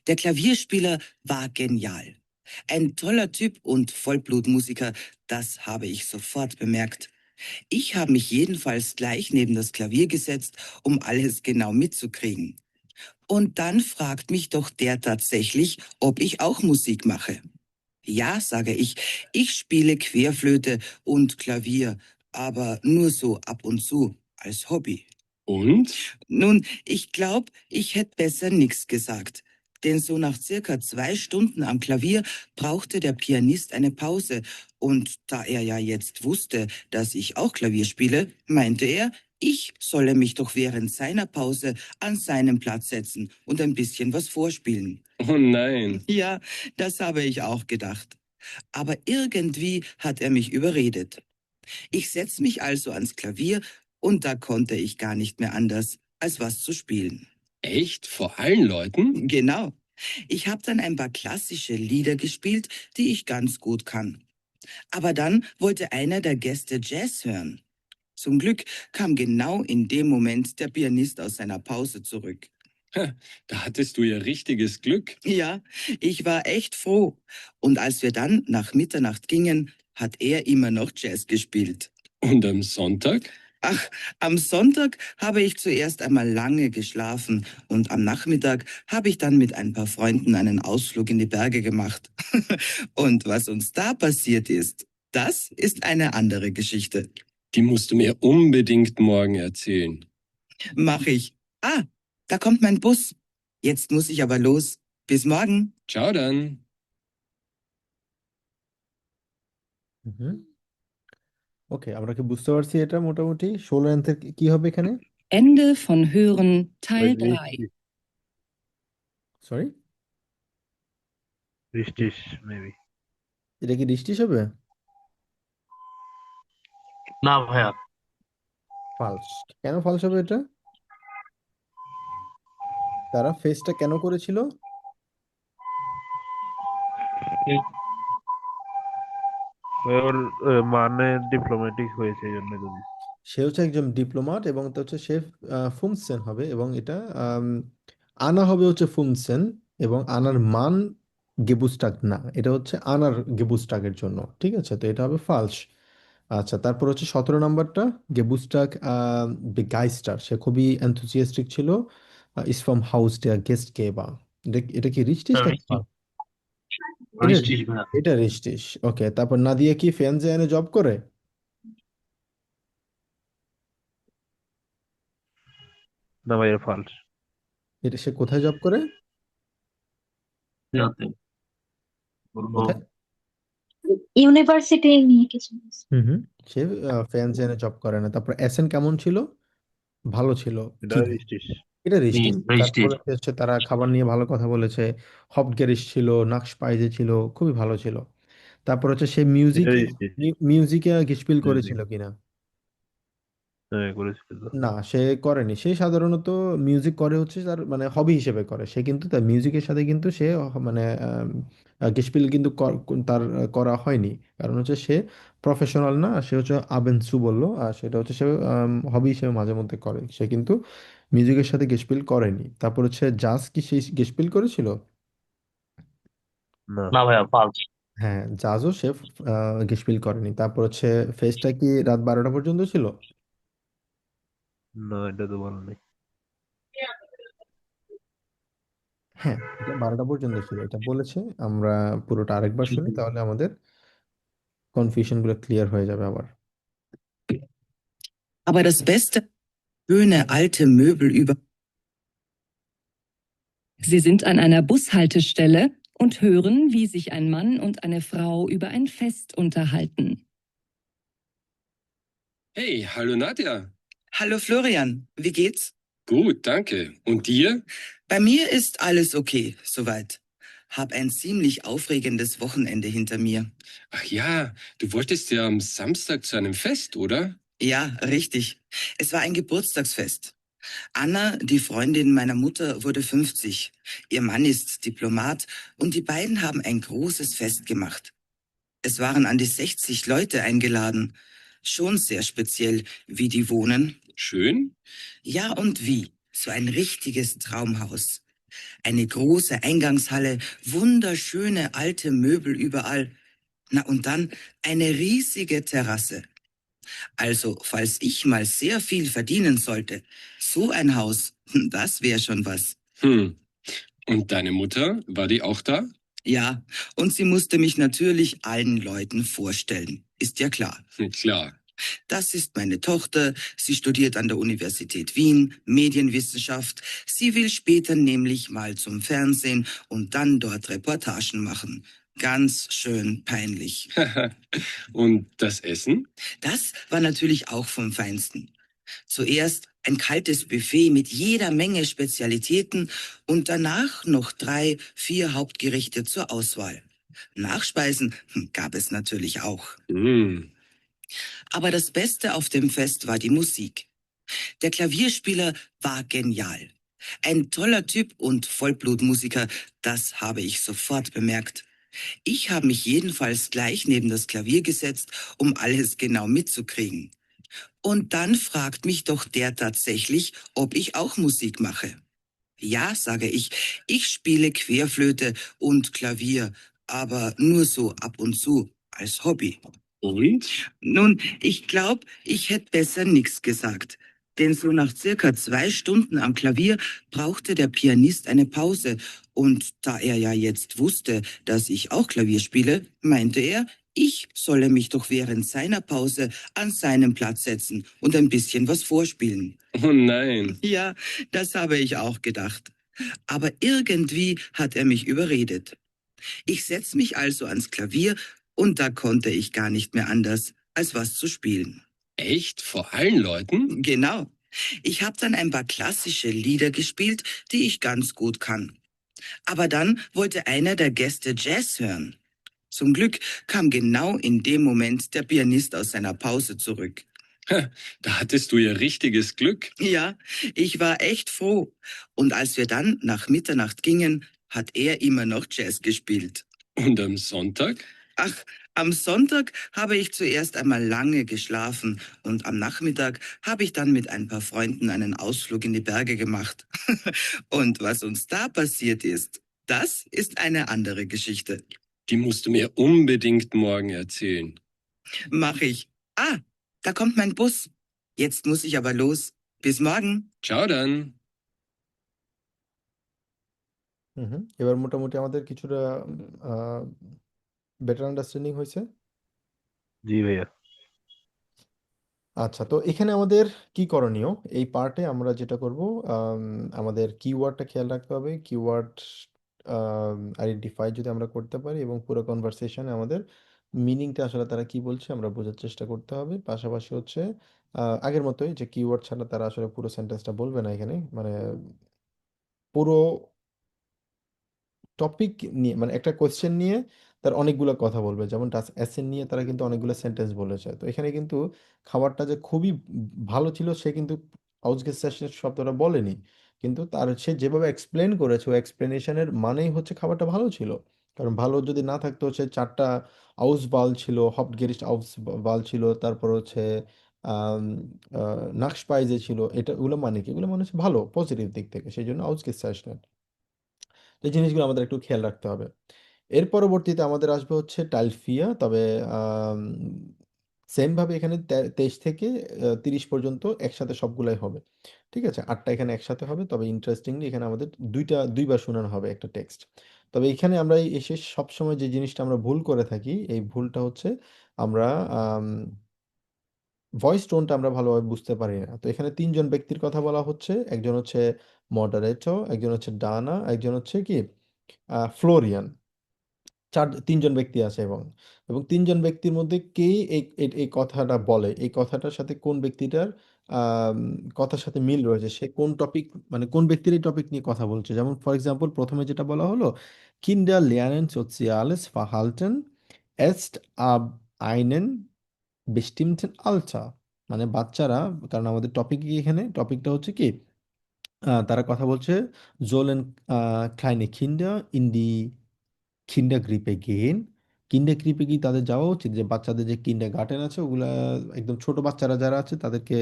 Der Klavierspieler war genial. Ein toller Typ und Vollblutmusiker, das habe ich sofort bemerkt. Ich habe mich jedenfalls gleich neben das Klavier gesetzt, um alles genau mitzukriegen. Und dann fragt mich doch der tatsächlich, ob ich auch Musik mache. Ja, sage ich spiele Querflöte und Klavier, aber nur so ab und zu, als Hobby. Und? Nun, ich glaube, ich hätte besser nichts gesagt. Denn so nach circa 2 Stunden am Klavier brauchte der Pianist eine Pause. Und da er ja jetzt wusste, dass ich auch Klavier spiele, meinte er, ich solle mich doch während seiner Pause an seinen Platz setzen und ein bisschen was vorspielen. Oh nein. Ja, das habe ich auch gedacht. Aber irgendwie hat er mich überredet. Ich setz mich also ans Klavier und da konnte ich gar nicht mehr anders, als was zu spielen. Echt? Vor allen Leuten? Genau. Ich habe dann ein paar klassische Lieder gespielt, die ich ganz gut kann. Aber dann wollte einer der Gäste Jazz hören. Zum Glück kam genau in dem Moment der Pianist aus seiner Pause zurück. Da hattest du ja richtiges Glück. Ja, ich war echt froh. Und als wir dann nach Mitternacht gingen, hat er immer noch Jazz gespielt. Und am Sonntag? Ach, am Sonntag habe ich zuerst einmal lange geschlafen und am Nachmittag habe ich dann mit ein paar Freunden einen Ausflug in die Berge gemacht. Und was uns da passiert ist, das ist eine andere Geschichte. Die musst du mir unbedingt morgen erzählen. Mach ich. Ah, da kommt mein Bus. Jetzt muss ich aber los. Bis morgen. Ciao dann. ওকে, আমরা কি বুঝতে পারছি এটা মোটামুটি 16 answer কি হবে এখানে? Ende von Hören Teil 3. Sorry, Richtig, maybe. এটা কি ডিস্টিস হবে? না ভাইয়া। ফালস। কেন ফালস হবে এটা? তারা ফেসটা কেন করেছিল? ওর মানে ডিপ্লোম্যাটিক হয়েছে এই জন্য যদি। সে হচ্ছে একজন ডিপ্লোমাট এবং তো হচ্ছে সে ফুনসেন হবে এবং এটা আনা হবে হচ্ছে ফুনসেন এবং আনার মান গেবুস্টাগ না, এটা হচ্ছে আনার গেবুস্টাগের জন্য, ঠিক আছে? তো এটা হবে ফালস। আচ্ছা, তারপর হচ্ছে 17 নম্বরটা, গেবুস্টাগ বেগাইস্টার, সে খুবই এনথুজিয়াস্টিক ছিল। ইস ফ্রম হাউস der Gastgeber। এটা কি রিস্টিস নাকি ফালস? এটা রিস্টিস ভাইয়া। এটা রিস্টিস। ওকে, তারপর নাদিয়া কি ফেনজেনে জব করে? না ভাই, এটা ফালস। এটা সে কোথায় জব করে? ইয়াতে বলবো কোথায়? ইউনিভার্সিটি নিয়ে কিছু বলছে। হুম হুম। সে ফ্রান্সে জব করে না। তারপর এসএন কেমন ছিল? ভালো ছিল। এটা কি? রিস্টিস। এটা রিস্টিং। রিস্টিস। তারপরে হচ্ছে তারা খাবার নিয়ে ভালো কথা বলেছে, হপগেরিস ছিল, নাকশ পাইজে ছিল, খুবই ভালো ছিল। তারপর হচ্ছে সে এটা রিস্টিস। মিউজিকে গিসপিল মিউজিক। করেছিল কিনা? হ্যাঁ, করেছিল তো। না, সে করেনি। সে সাধারণত মিউজিক করে হচ্ছে তার মানে হবি হিসেবে করে। সে কিন্তু তার মিউজিকের সাথে কিন্তু সে মানে গেসপিল কিন্তু তার করা হয়নি। কারণ হচ্ছে সে প্রফেশনাল না, সে হচ্ছে আবেনসু বললো, আর সেটা হচ্ছে সে হবি হিসেবে মাঝে মধ্যে করে। সে কিন্তু মিউজিকের সাথে গেসপিল করেনি। তারপর হচ্ছে জাজ কি সে গেসপিল করেছিল? না না ভাইয়া, ফালস। হ্যাঁ, জাজও সে গেসপিল করেনি। তারপর হচ্ছে ফেস্টটা কি রাত 12টা পর্যন্ত ছিল? না, এটা তো ভালো নেই। হ্যাঁ, এটা 12টা পর্যন্ত ছিল, এটা বলেছে। আমরা পুরোটা আরেকবার শুনি, তাহলে আমাদের কনফিউশন গুলো ক্লিয়ার হয়ে যাবে আবার। Aber das Beste, schöne alte Möbel über. Sie sind an einer Bushaltestelle und hören, wie sich ein Mann und eine Frau über ein Fest unterhalten. Hey, hallo Nadja. Hallo Florian, wie geht's? Gut, danke. Und dir? Bei mir ist alles okay, soweit. Hab ein ziemlich aufregendes Wochenende hinter mir. Ach ja, du wolltest ja am Samstag zu einem Fest, oder? Ja, richtig. Es war ein Geburtstagsfest. Anna, die Freundin meiner Mutter, wurde 50. Ihr Mann ist Diplomat und die beiden haben ein großes Fest gemacht. Es waren an die 60 Leute eingeladen. Schon sehr speziell, wie die wohnen. Schön? Ja, und wie? So ein richtiges Traumhaus. Eine große Eingangshalle, wunderschöne alte Möbel überall. Na und dann eine riesige Terrasse. Also, falls ich mal sehr viel verdienen sollte, so ein Haus, das wäre schon was. Und deine Mutter, war die auch da? Ja, und sie musste mich natürlich allen Leuten vorstellen. Ist ja klar. Klar. Das ist meine Tochter. Sie studiert an der Universität Wien Medienwissenschaft. Sie will später nämlich mal zum Fernsehen und dann dort Reportagen machen. Ganz schön peinlich. Und das Essen? Das war natürlich auch vom Feinsten. Zuerst ein kaltes Buffet mit jeder Menge Spezialitäten und danach noch 3, 4 Hauptgerichte zur Auswahl. Nachspeisen gab es natürlich auch. Aber das Beste auf dem Fest war die Musik. Der Klavierspieler war genial. Ein toller Typ und Vollblutmusiker, das habe ich sofort bemerkt. Ich habe mich jedenfalls gleich neben das Klavier gesetzt, um alles genau mitzukriegen. Und dann fragt mich doch der tatsächlich, ob ich auch Musik mache. Ja, sage ich spiele Querflöte und Klavier, aber nur so ab und zu, als Hobby. Und? Nun, ich glaube, ich hätte besser nichts gesagt. Denn so nach circa 2 Stunden am Klavier brauchte der Pianist eine Pause. Und da er ja jetzt wusste, dass ich auch Klavier spiele, meinte er, ich solle mich doch während seiner Pause an seinen Platz setzen und ein bisschen was vorspielen. Oh nein. Ja, das habe ich auch gedacht. Aber irgendwie hat er mich überredet. Ich setze mich also ans Klavier und da konnte ich gar nicht mehr anders, als was zu spielen. Echt? Vor allen Leuten? Genau. Ich habe dann ein paar klassische Lieder gespielt, die ich ganz gut kann. Aber dann wollte einer der Gäste Jazz hören. Zum Glück kam genau in dem Moment der Pianist aus seiner Pause zurück. Da hattest du ja richtiges Glück. Ja, ich war echt froh. Und als wir dann nach Mitternacht gingen, hat er immer noch Jazz gespielt. Und am Sonntag? Ach, am Sonntag habe ich zuerst einmal lange geschlafen und am Nachmittag habe ich dann mit ein paar Freunden einen Ausflug in die Berge gemacht. Und was uns da passiert ist, das ist eine andere Geschichte. Die musst du mir unbedingt morgen erzählen. Mach ich. Ah, da kommt mein Bus. Jetzt muss ich aber los. Bis morgen. Ciao dann. এবার মোটামুটি আমাদের কিছুটা better understanding হয়েছে। জি ভাইয়া। আচ্ছা, তো এখানে আমাদের কি করণীয়? এই পার্টে আমরা যেটা করব, আমাদের কিওয়ার্ডটা খেয়াল রাখতে হবে। কিওয়ার্ড আইডেন্টিফাই যদি আমরা করতে পারি এবং পুরো কনভারসেশনে আমাদের মিনিংটা আসলে তারা কি বলছে আমরা বোঝার চেষ্টা করতে হবে। পাশাপাশি হচ্ছে আগের মতোই যে কিওয়ার্ড ছাড়া তারা আসলে পুরো সেন্টেন্সটা বলবে না এখানে। মানে পুরো টপিক নিয়ে, মানে একটা কোয়েশ্চেন নিয়ে তার অনেকগুলো কথা বলবে। যেমন ডাস এসেন নিয়ে তারা কিন্তু অনেকগুলো সেন্টেন্স বলেছে। তো এখানে কিন্তু খাবারটা যে খুবই ভালো ছিল সে কিন্তু আউসগেসাসেন শব্দটা বলেনি। কিন্তু তার সে যেভাবে এক্সপ্লেন করেছে ওই এক্সপ্লেনেশনের মানেই হচ্ছে খাবারটা ভালো ছিল। কারণ ভালো যদি না থাকতো হচ্ছে ৪ টা আউসবাল ছিল, হপগেরিস্ট আউসবাল ছিল, তারপর হচ্ছে আম আ নাকস্পাইজে ছিল। এগুলো মানে কি? এগুলো মানে হচ্ছে ভালো, পজিটিভ দিক থেকে। সেজন্য আউসগেসাসেন। তো এই জিনিসগুলো আমাদের একটু খেয়াল রাখতে হবে। এর পরবর্তীতে আমাদের আসবে হচ্ছে টাইলফিয়া। তবে আম সেম ভাবে এখানে ২৩ থেকে ৩০ পর্যন্ত একসাথে সবগুলাই হবে। ঠিক আছে? ৮ টা এখানে একসাথে হবে। তবে ইন্টারেস্টিংলি এখানে আমাদের ২ বার শোনানো হবে একটা টেক্সট। তবে এখানে আমরা এসে সবসময় যে জিনিসটা আমরা ভুল করে থাকি, এই ভুলটা হচ্ছে আমরা আম ভয়েস টোনটা আমরা ভালোভাবে বুঝতে পারি না। তো এখানে ৩ জন ব্যক্তির কথা বলা হচ্ছে। একজন হচ্ছে মডারেটর, একজন হচ্ছে ডানা, একজন হচ্ছে কি ফ্লোরিয়ান। ৩ জন ব্যক্তি আছে এবং ৩ জন ব্যক্তির মধ্যে কে এই কথাটা বলে, এই কথাটার সাথে কোন ব্যক্তিটার আম কথার সাথে মিল রয়েছে। সে কোন টপিক, মানে কোন ব্যক্তির এই টপিক নিয়ে কথা বলছে। যেমন ফর এক্সাম্পল ১ম এ যেটা বলা হলো, Kinder lernen soziales Verhalten erst ab einem bestimmten Alter, মানে বাচ্চারা, কারণ আমাদের টপিক কি এখানে? টপিকটা হচ্ছে কি? তারা কথা বলছে sollen kleine Kinder in die Kinderkrippe gehen? Kinderkrippe কি তাদের যাওয়া উচিত? যে বাচ্চাদের যে কিন্ডারগার্টেন আছে ওগুলা, একদম ছোট বাচ্চারা যারা আছে তাদেরকে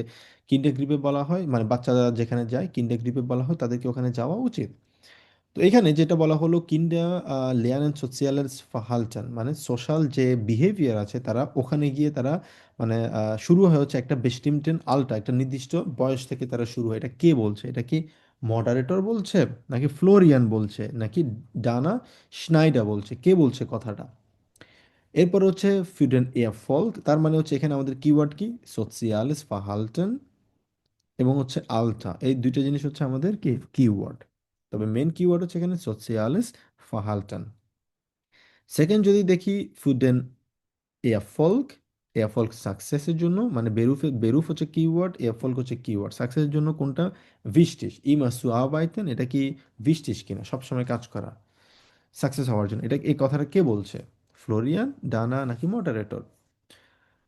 কিন্ডারক্রিপে বলা হয়। মানে বাচ্চারা যেখানে যায় কিন্ডারক্রিপে বলা হয়, তাদেরকে ওখানে যাওয়া উচিত। তো এখানে যেটা বলা হলো কিন্ডার lernen soziales Verhalten, মানে সোশ্যাল যে বিহেভিয়ার আছে তারা ওখানে গিয়ে তারা মানে শুরু হয় হচ্ছে একটা bestimmten Alter, একটা নির্দিষ্ট বয়স থেকে তারা শুরু হয়। এটা কে বলছে? এটা কি মডারেটর বলছে? নাকি ফ্লোরিয়ান বলছে? নাকি ডানা স্নাইডার বলছে? কে বলছে কথাটা? এরপর হচ্ছে für den Erfolg, তার মানে হচ্ছে এখানে আমাদের কিওয়ার্ড কি? soziales Verhalten এবং হচ্ছে আলটা। এই ২ টা জিনিস হচ্ছে আমাদের কি? কিওয়ার্ড। তবে মেইন কিওয়ার্ড হচ্ছে এখানে soziales Verhalten। সেকেন্ড যদি দেখি für den Erfolg, Erfolg সাকসেসের জন্য, মানে বেরুফ হচ্ছে কিওয়ার্ড, Erfolg হচ্ছে কিওয়ার্ড। সাকসেসের জন্য কোনটা? wichtig, immer zu arbeiten, এটা কি wichtig কিনা? সবসময় কাজ করা। সাকসেস হওয়ার জন্য। এই কথাটা কে বলছে? ফ্লোরিয়ান, ডানা নাকি মডারেটর?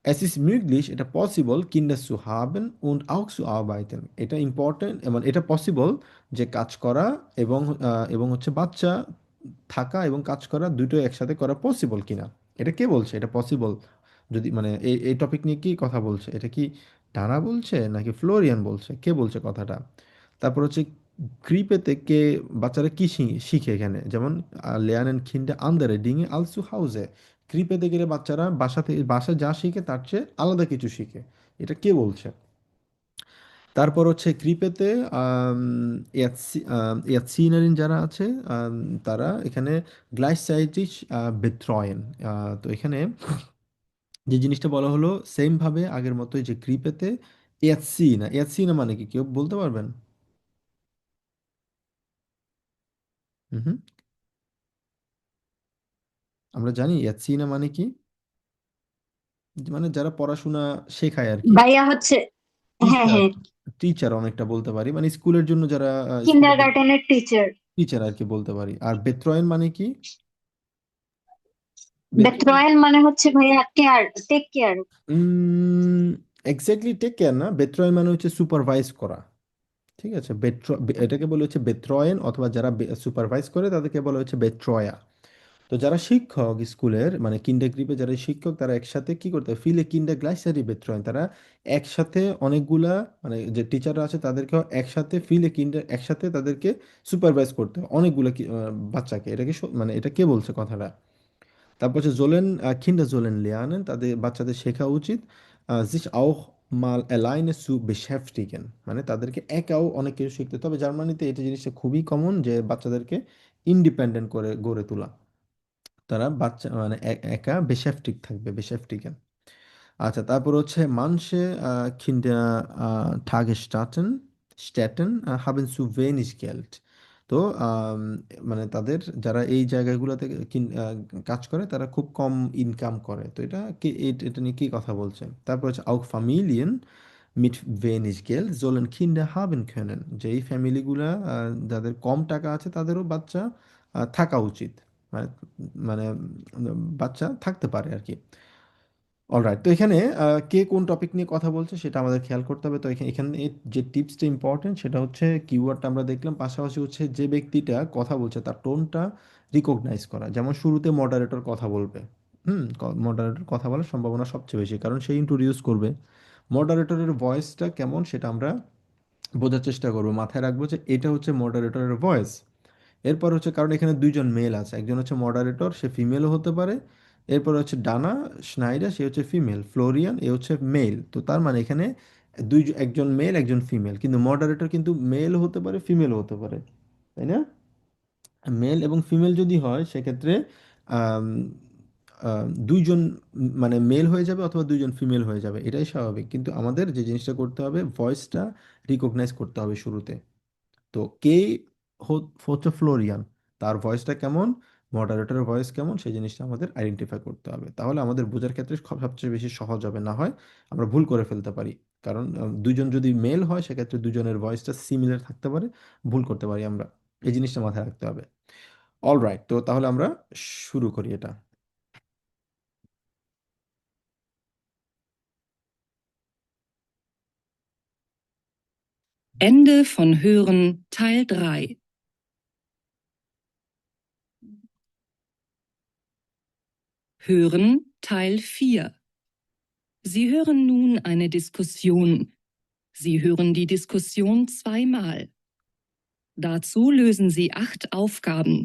Es ist möglich, এটা possible, Kinder zu haben und auch zu arbeiten। এটা ইম্পর্টেন্ট, মানে এটা পসিবল যে কাজ করা এবং হচ্ছে বাচ্চা থাকা এবং কাজ করা দুটোই একসাথে করা পসিবল কিনা। এটা কে বলছে? এটা পসিবল যদি, মানে এই টপিক নিয়ে কি কথা বলছে? এটা কি ডানা বলছে নাকি ফ্লোরিয়ান বলছে? কে বলছে কথাটা? তারপর হচ্ছে ক্রিপেতে কে, বাচ্চারা কি শিখে এখানে? যেমন lernen Kinder andere Dinge als zu Hause। ক্রিপেতে গেলে বাচ্চারা বাসায় যা শিখে তার চেয়ে আলাদা কিছু শিখে। এটা কে বলছে? তারপর হচ্ছে ক্রিপেতে এরzieherinnen যারা আছে তারা এখানে gleichzeitig betreuen। তো এখানে যে জিনিসটা বলা হলো সেম ভাবে আগের মতোই, যে ক্রিপেতে এরziehner মানে কি? কেউ বলতে পারবেন? হুম। আমরা জানি এরziehner মানে কি? মানে যারা পড়াশোনা শেখায় আর কি। ভাইয়া হচ্ছে, হ্যাঁ টিচার, হ্যাঁ, টিচার অনেকটা বলতে পারি, মানে স্কুলের জন্য যারা কিন্ডারগার্টেনের টিচার। টিচার আর কি বলতে পারি। আর বেত্রয়েন মানে কি? বেত্রয়েল মানে হচ্ছে ভাইয়া care, take care. Exactly take care না, বেত্রয় মানে হচ্ছে সুপারভাইজ করা। ঠিক আছে, এটাকে বলে হচ্ছে বেত্রয়েন, অথবা যারা সুপারভাইজ করে তাদেরকে বলা হচ্ছে বেত্রয়া। তো যারা শিক্ষক স্কুলের মানে কিন্ডার গ্রিপে যারা শিক্ষক, তারা একসাথে কি করতে হয়, ফিলে কিন্ডার গ্লাইসারি বেত্রয়েন, তারা একসাথে অনেকগুলা মানে যে টিচাররা আছে তাদেরকেও একসাথে ফিলে কিন্ডার একসাথে তাদেরকে সুপারভাইজ করতে হয় অনেকগুলো বাচ্চাকে। এটাকে মানে এটা কে বলছে কথাটা? তারপর হচ্ছে জোলেন কিন্ডার জোলেন lernen, তাদের বাচ্চাদের শেখা উচিত sich auch mal alleine zu beschäftigen, মানে তাদেরকে একাও অনেক কিছু শিখতে। তবে জার্মানিতে এটা জিনিসটা খুবই কমন যে বাচ্চাদেরকে ইন্ডিপেন্ডেন্ট করে গড়ে তোলা। তারা বাচ্চা মানে একা বেশাফটিক থাকবে, বেশাফটিকেন। আচ্ছা, তারপর হচ্ছে manche Kinder Städten haben zu wenig Geld। তো মানে তাদের যারা এই জায়গাগুলোতে কাজ করে তারা খুব কম ইনকাম করে। তো এটা কি, এটা নিয়ে কি কথা বলছে? তারপর হচ্ছে auch Familien mit wenig Geld sollen Kinder haben können, যে এই ফ্যামিলিগুলা যাদের কম টাকা আছে তাদেরও বাচ্চা থাকা উচিত, মানে মানে বাচ্চা থাকতে পারে আর কি। অলরাইট, তো এখানে কে কোন টপিক নিয়ে কথা বলছে সেটা আমাদের খেয়াল করতে হবে। তো এখানে এখানে যে টিপসটা ইম্পর্টেন্ট সেটা হচ্ছে কিওয়ার্ডটা আমরা দেখলাম, পাশাপাশি হচ্ছে যে ব্যক্তিটা কথা বলছে তার টোনটা রিকগনাইজ করা। যেমন শুরুতে মডারেটর কথা বলবে, মডারেটর কথা বলার সম্ভাবনা সবচেয়ে বেশি, কারণ সে ইন্ট্রোডিউস করবে। মডারেটরের ভয়েসটা কেমন সেটা আমরা বোঝার চেষ্টা করবো, মাথায় রাখবো যে এটা হচ্ছে মডারেটরের ভয়েস। এরপর হচ্ছে, কারণ এখানে দুইজন মেল আছে, একজন হচ্ছে মডারেটর, সে ফিমেলও হতে পারে। এরপর হচ্ছে ডানা স্নাইডার, সে হচ্ছে ফিমেল। ফ্লোরিয়ান, এ হচ্ছে মেল। তো তার মানে এখানে একজন মেল একজন ফিমেল, কিন্তু মডারেটর কিন্তু মেল হতে পারে ফিমেলও হতে পারে, তাই না? মেল এবং ফিমেল যদি হয় সেক্ষেত্রে আম, দুইজন মানে মেল হয়ে যাবে অথবা দুইজন ফিমেল হয়ে যাবে, এটাই স্বাভাবিক। কিন্তু আমাদের যে জিনিসটা করতে হবে, ভয়েসটা রিকগনাইজ করতে হবে শুরুতে। তো কে হচ্ছে ফ্লোরিয়ান, তার ভয়েসটা কেমন, মডারেটরের ভয়েস কেমন, সেই জিনিসটা আমাদের আইডেন্টিফাই করতে হবে। তাহলে আমাদের বোঝার ক্ষেত্রে সবচেয়ে বেশি সহজ হবে। না হয় আমরা ভুল করে ফেলতে পারি, কারণ দুইজন যদি মেল হয় সেক্ষেত্রে দুজনের ভয়েসটা সিমিলার থাকতে পারে, ভুল করতে পারি আমরা। এই জিনিসটা মাথায় রাখতে হবে। অলরাইট, তো তাহলে আমরা শুরু করি এটা। Ende von Hören Teil 3. Hören Teil 4. Sie hören nun eine Diskussion. Sie hören die Diskussion zweimal. Dazu lösen Sie 8 Aufgaben.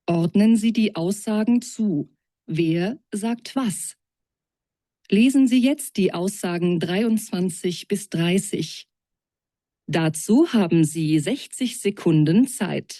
Ordnen Sie die Aussagen zu. Wer sagt was? Lesen Sie jetzt die Aussagen 23 bis 30. Dazu haben Sie 60 Sekunden Zeit.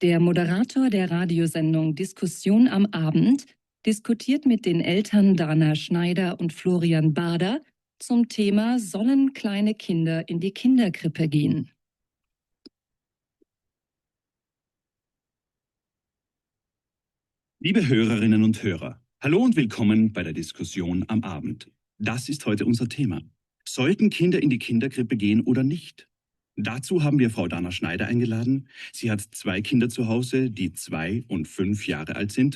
Der Moderator der Radiosendung Diskussion am Abend diskutiert mit den Eltern Dana Schneider und Florian Bader zum Thema Sollen kleine Kinder in die Kinderkrippe gehen? Liebe Hörerinnen und Hörer, hallo und willkommen bei der Diskussion am Abend. Das ist heute unser Thema. Sollten Kinder in die Kinderkrippe gehen oder nicht? Dazu haben wir Frau Dana Schneider eingeladen. Sie hat 2 Kinder zu Hause, die 2 und 5 Jahre alt sind.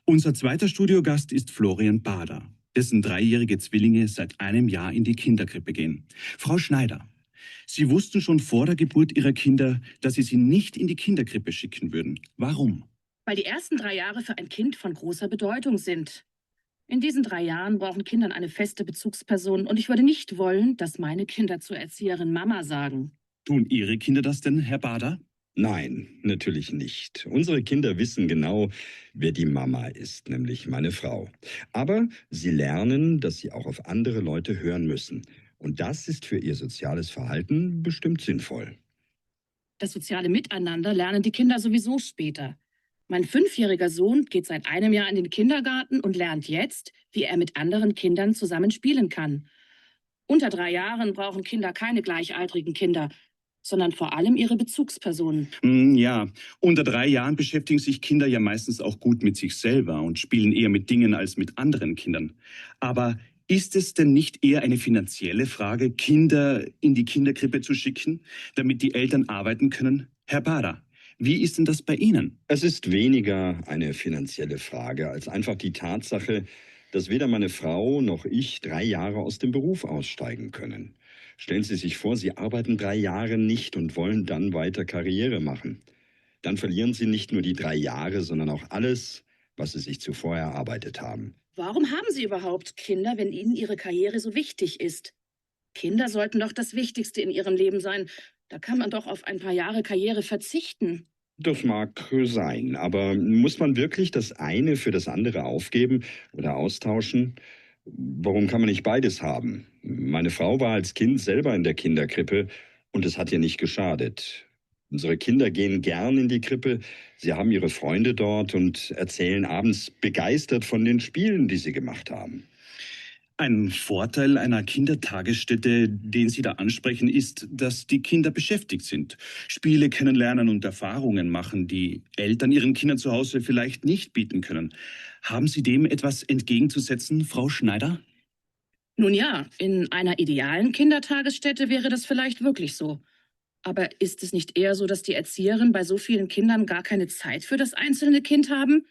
Unser zweiter Studiogast ist Florian Bader, dessen 3-jährige Zwillinge seit einem Jahr in die Kinderkrippe gehen. Frau Schneider, Sie wussten schon vor der Geburt Ihrer Kinder, dass Sie sie nicht in die Kinderkrippe schicken würden. Warum? Weil die ersten 3 Jahre für ein Kind von großer Bedeutung sind. In diesen 3 Jahren brauchen Kinder eine feste Bezugsperson und ich würde nicht wollen, dass meine Kinder zur Erzieherin Mama sagen. Tun Ihre Kinder das denn, Herr Bader? Nein, natürlich nicht. Unsere Kinder wissen genau, wer die Mama ist, nämlich meine Frau. Aber sie lernen, dass sie auch auf andere Leute hören müssen. Und das ist für ihr soziales Verhalten bestimmt sinnvoll. Das soziale Miteinander lernen die Kinder sowieso später. Mein 5-jähriger Sohn geht seit einem Jahr in den Kindergarten und lernt jetzt, wie er mit anderen Kindern zusammen spielen kann. Unter 3 Jahren brauchen Kinder keine gleichaltrigen Kinder, sondern vor allem ihre Bezugspersonen. Ja, unter 3 Jahren beschäftigen sich Kinder ja meistens auch gut mit sich selber und spielen eher mit Dingen als mit anderen Kindern. Aber ist es denn nicht eher eine finanzielle Frage, Kinder in die Kinderkrippe zu schicken, damit die Eltern arbeiten können? Herr Bader, wie ist denn das bei Ihnen? Es ist weniger eine finanzielle Frage als einfach die Tatsache, dass weder meine Frau noch ich 3 Jahre aus dem Beruf aussteigen können. Stellen Sie sich vor, Sie arbeiten 3 Jahre nicht und wollen dann weiter Karriere machen. Dann verlieren Sie nicht nur die 3 Jahre, sondern auch alles, was Sie sich zuvor erarbeitet haben. Warum haben Sie überhaupt Kinder, wenn Ihnen Ihre Karriere so wichtig ist? Kinder sollten doch das Wichtigste in ihrem Leben sein. Da kann man doch auf ein paar Jahre Karriere verzichten. Das mag sein, aber muss man wirklich das eine für das andere aufgeben oder austauschen? Warum kann man nicht beides haben? Meine Frau war als Kind selber in der Kinderkrippe und es hat ihr nicht geschadet. Unsere Kinder gehen gern in die Krippe, sie haben ihre Freunde dort und erzählen abends begeistert von den Spielen, die sie gemacht haben. Ein Vorteil einer Kindertagesstätte, den Sie da ansprechen, ist, dass die Kinder beschäftigt sind, Spiele kennenlernen und Erfahrungen machen, die Eltern ihren Kindern zu Hause vielleicht nicht bieten können. Haben Sie dem etwas entgegenzusetzen, Frau Schneider? Nun ja, in einer idealen Kindertagesstätte wäre das vielleicht wirklich so. Aber ist es nicht eher so, dass die Erzieherinnen bei so vielen Kindern gar keine Zeit für das einzelne Kind haben?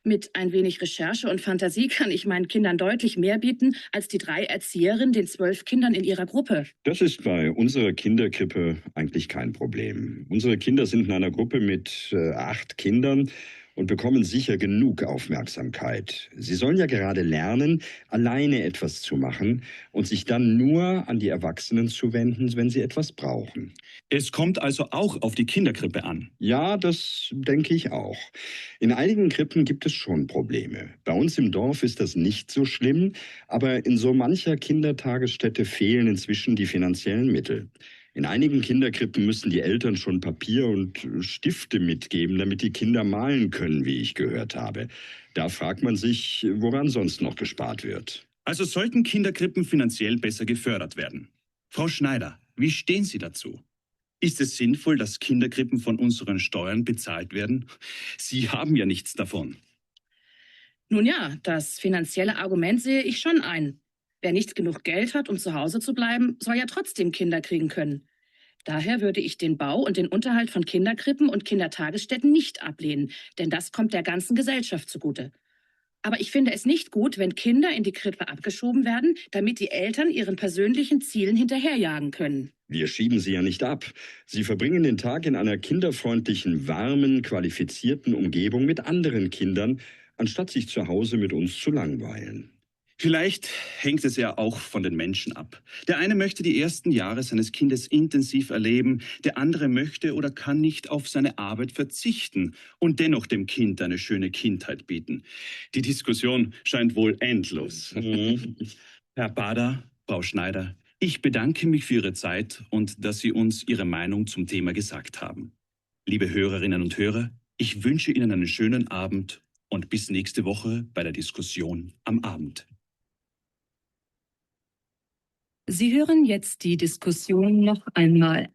Mit ein wenig Recherche und Fantasie kann ich meinen Kindern deutlich mehr bieten, als die 3 Erzieherinnen den 12 Kindern in ihrer Gruppe. Das ist bei unserer Kinderkrippe eigentlich kein Problem. Unsere Kinder sind in einer Gruppe mit 8 Kindern und bekommen sicher genug Aufmerksamkeit. Sie sollen ja gerade lernen, alleine etwas zu machen und sich dann nur an die Erwachsenen zu wenden, wenn sie etwas brauchen. Es kommt also auch auf die Kinderkrippe an. Ja, das denke ich auch. In einigen Krippen gibt es schon Probleme. Bei uns im Dorf ist das nicht so schlimm, aber in so mancher Kindertagesstätte fehlen inzwischen die finanziellen Mittel. In einigen Kinderkrippen müssen die Eltern schon Papier und Stifte mitgeben, damit die Kinder malen können, wie ich gehört habe. Da fragt man sich, woran sonst noch gespart wird. Also sollten Kinderkrippen finanziell besser gefördert werden. Frau Schneider, wie stehen Sie dazu? Ist es sinnvoll, dass Kinderkrippen von unseren Steuern bezahlt werden? Sie haben ja nichts davon. Nun ja, das finanzielle Argument sehe ich schon ein. Wer nicht genug Geld hat, um zu Hause zu bleiben, soll ja trotzdem Kinder kriegen können. Daher würde ich den Bau und den Unterhalt von Kinderkrippen und Kindertagesstätten nicht ablehnen, denn das kommt der ganzen Gesellschaft zugute. Aber ich finde es nicht gut, wenn Kinder in die Krippe abgeschoben werden, damit die Eltern ihren persönlichen Zielen hinterherjagen können. Wir schieben sie ja nicht ab. Sie verbringen den Tag in einer kinderfreundlichen, warmen, qualifizierten Umgebung mit anderen Kindern, anstatt sich zu Hause mit uns zu langweilen. Vielleicht hängt es ja auch von den Menschen ab. Der eine möchte die ersten Jahre seines Kindes intensiv erleben, der andere möchte oder kann nicht auf seine Arbeit verzichten und dennoch dem Kind eine schöne Kindheit bieten. Die Diskussion scheint wohl endlos. Herr Bader, Frau Schneider, ich bedanke mich für Ihre Zeit und dass Sie uns Ihre Meinung zum Thema gesagt haben. Liebe Hörerinnen und Hörer, ich wünsche Ihnen einen schönen Abend und bis nächste Woche bei der Diskussion am Abend. Sie hören jetzt die Diskussion noch einmal.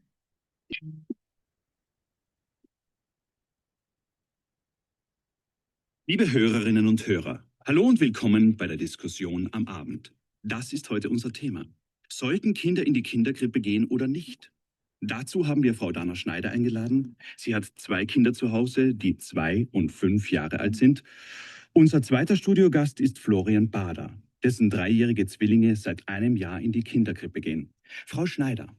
Liebe Hörerinnen und Hörer, hallo und willkommen bei der Diskussion am Abend. Das ist heute unser Thema. Sollten Kinder in die Kinderkrippe gehen oder nicht? Dazu haben wir Frau Dana Schneider eingeladen. Sie hat 2 Kinder zu Hause, die 2 und 5 Jahre alt sind. Unser zweiter Studiogast ist Florian Bader, dessen 3-jährige Zwillinge seit einem Jahr in die Kinderkrippe gehen. Frau Schneider,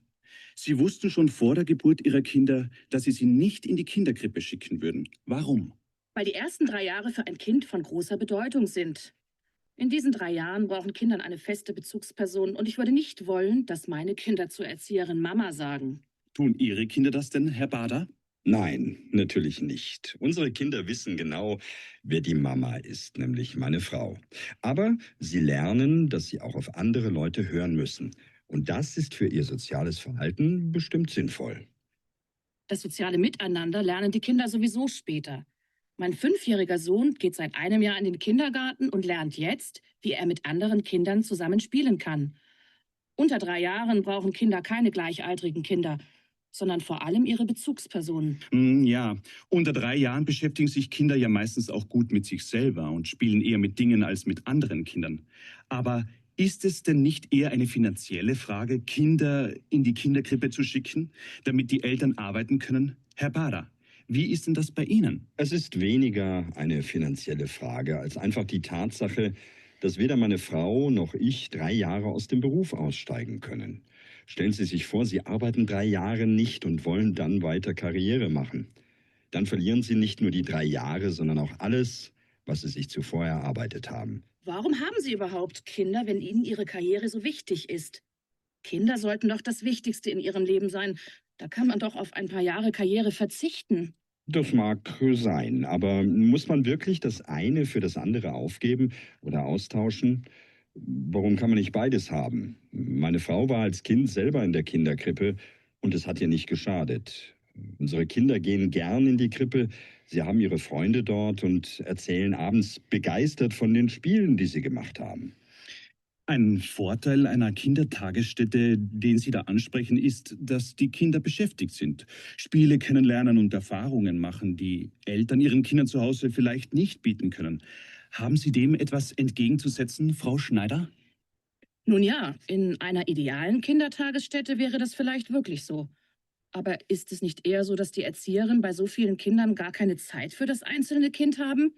Sie wussten schon vor der Geburt Ihrer Kinder, dass Sie sie nicht in die Kinderkrippe schicken würden. Warum? Weil die ersten 3 Jahre für ein Kind von großer Bedeutung sind. In diesen 3 Jahren brauchen Kinder eine feste Bezugsperson und ich würde nicht wollen, dass meine Kinder zur Erzieherin Mama sagen. Tun Ihre Kinder das denn, Herr Bader? Nein, natürlich nicht. Unsere Kinder wissen genau, wer die Mama ist, nämlich meine Frau. Aber sie lernen, dass sie auch auf andere Leute hören müssen. Und das ist für ihr soziales Verhalten bestimmt sinnvoll. Das soziale Miteinander lernen die Kinder sowieso später. Mein 5-jähriger Sohn geht seit einem Jahr in den Kindergarten und lernt jetzt, wie er mit anderen Kindern zusammen spielen kann. Unter 3 Jahren brauchen Kinder keine gleichaltrigen Kinder, sondern vor allem ihre Bezugspersonen. Ja, unter 3 Jahren beschäftigen sich Kinder ja meistens auch gut mit sich selber und spielen eher mit Dingen als mit anderen Kindern. Aber ist es denn nicht eher eine finanzielle Frage, Kinder in die Kinderkrippe zu schicken, damit die Eltern arbeiten können? Herr Bader, wie ist denn das bei Ihnen? Es ist weniger eine finanzielle Frage als einfach die Tatsache, dass weder meine Frau noch ich 3 Jahre aus dem Beruf aussteigen können. Stellen Sie sich vor, Sie arbeiten 3 Jahre nicht und wollen dann weiter Karriere machen. Dann verlieren Sie nicht nur die 3 Jahre, sondern auch alles, was Sie sich zuvor erarbeitet haben. Warum haben Sie überhaupt Kinder, wenn Ihnen Ihre Karriere so wichtig ist? Kinder sollten doch das Wichtigste in ihrem Leben sein. Da kann man doch auf ein paar Jahre Karriere verzichten. Das mag sein, aber muss man wirklich das eine für das andere aufgeben oder austauschen? Warum kann man nicht beides haben? Meine Frau war als Kind selber in der Kinderkrippe und es hat ihr nicht geschadet. Unsere Kinder gehen gern in die Krippe, sie haben ihre Freunde dort und erzählen abends begeistert von den Spielen, die sie gemacht haben. Ein Vorteil einer Kindertagesstätte, den Sie da ansprechen, ist, dass die Kinder beschäftigt sind, Spiele kennenlernen und Erfahrungen machen, die Eltern ihren Kindern zu Hause vielleicht nicht bieten können. Haben Sie dem etwas entgegenzusetzen, Frau Schneider? Nun ja, in einer idealen Kindertagesstätte wäre das vielleicht wirklich so. Aber ist es nicht eher so, dass die Erzieherinnen bei so vielen Kindern gar keine Zeit für das einzelne Kind haben?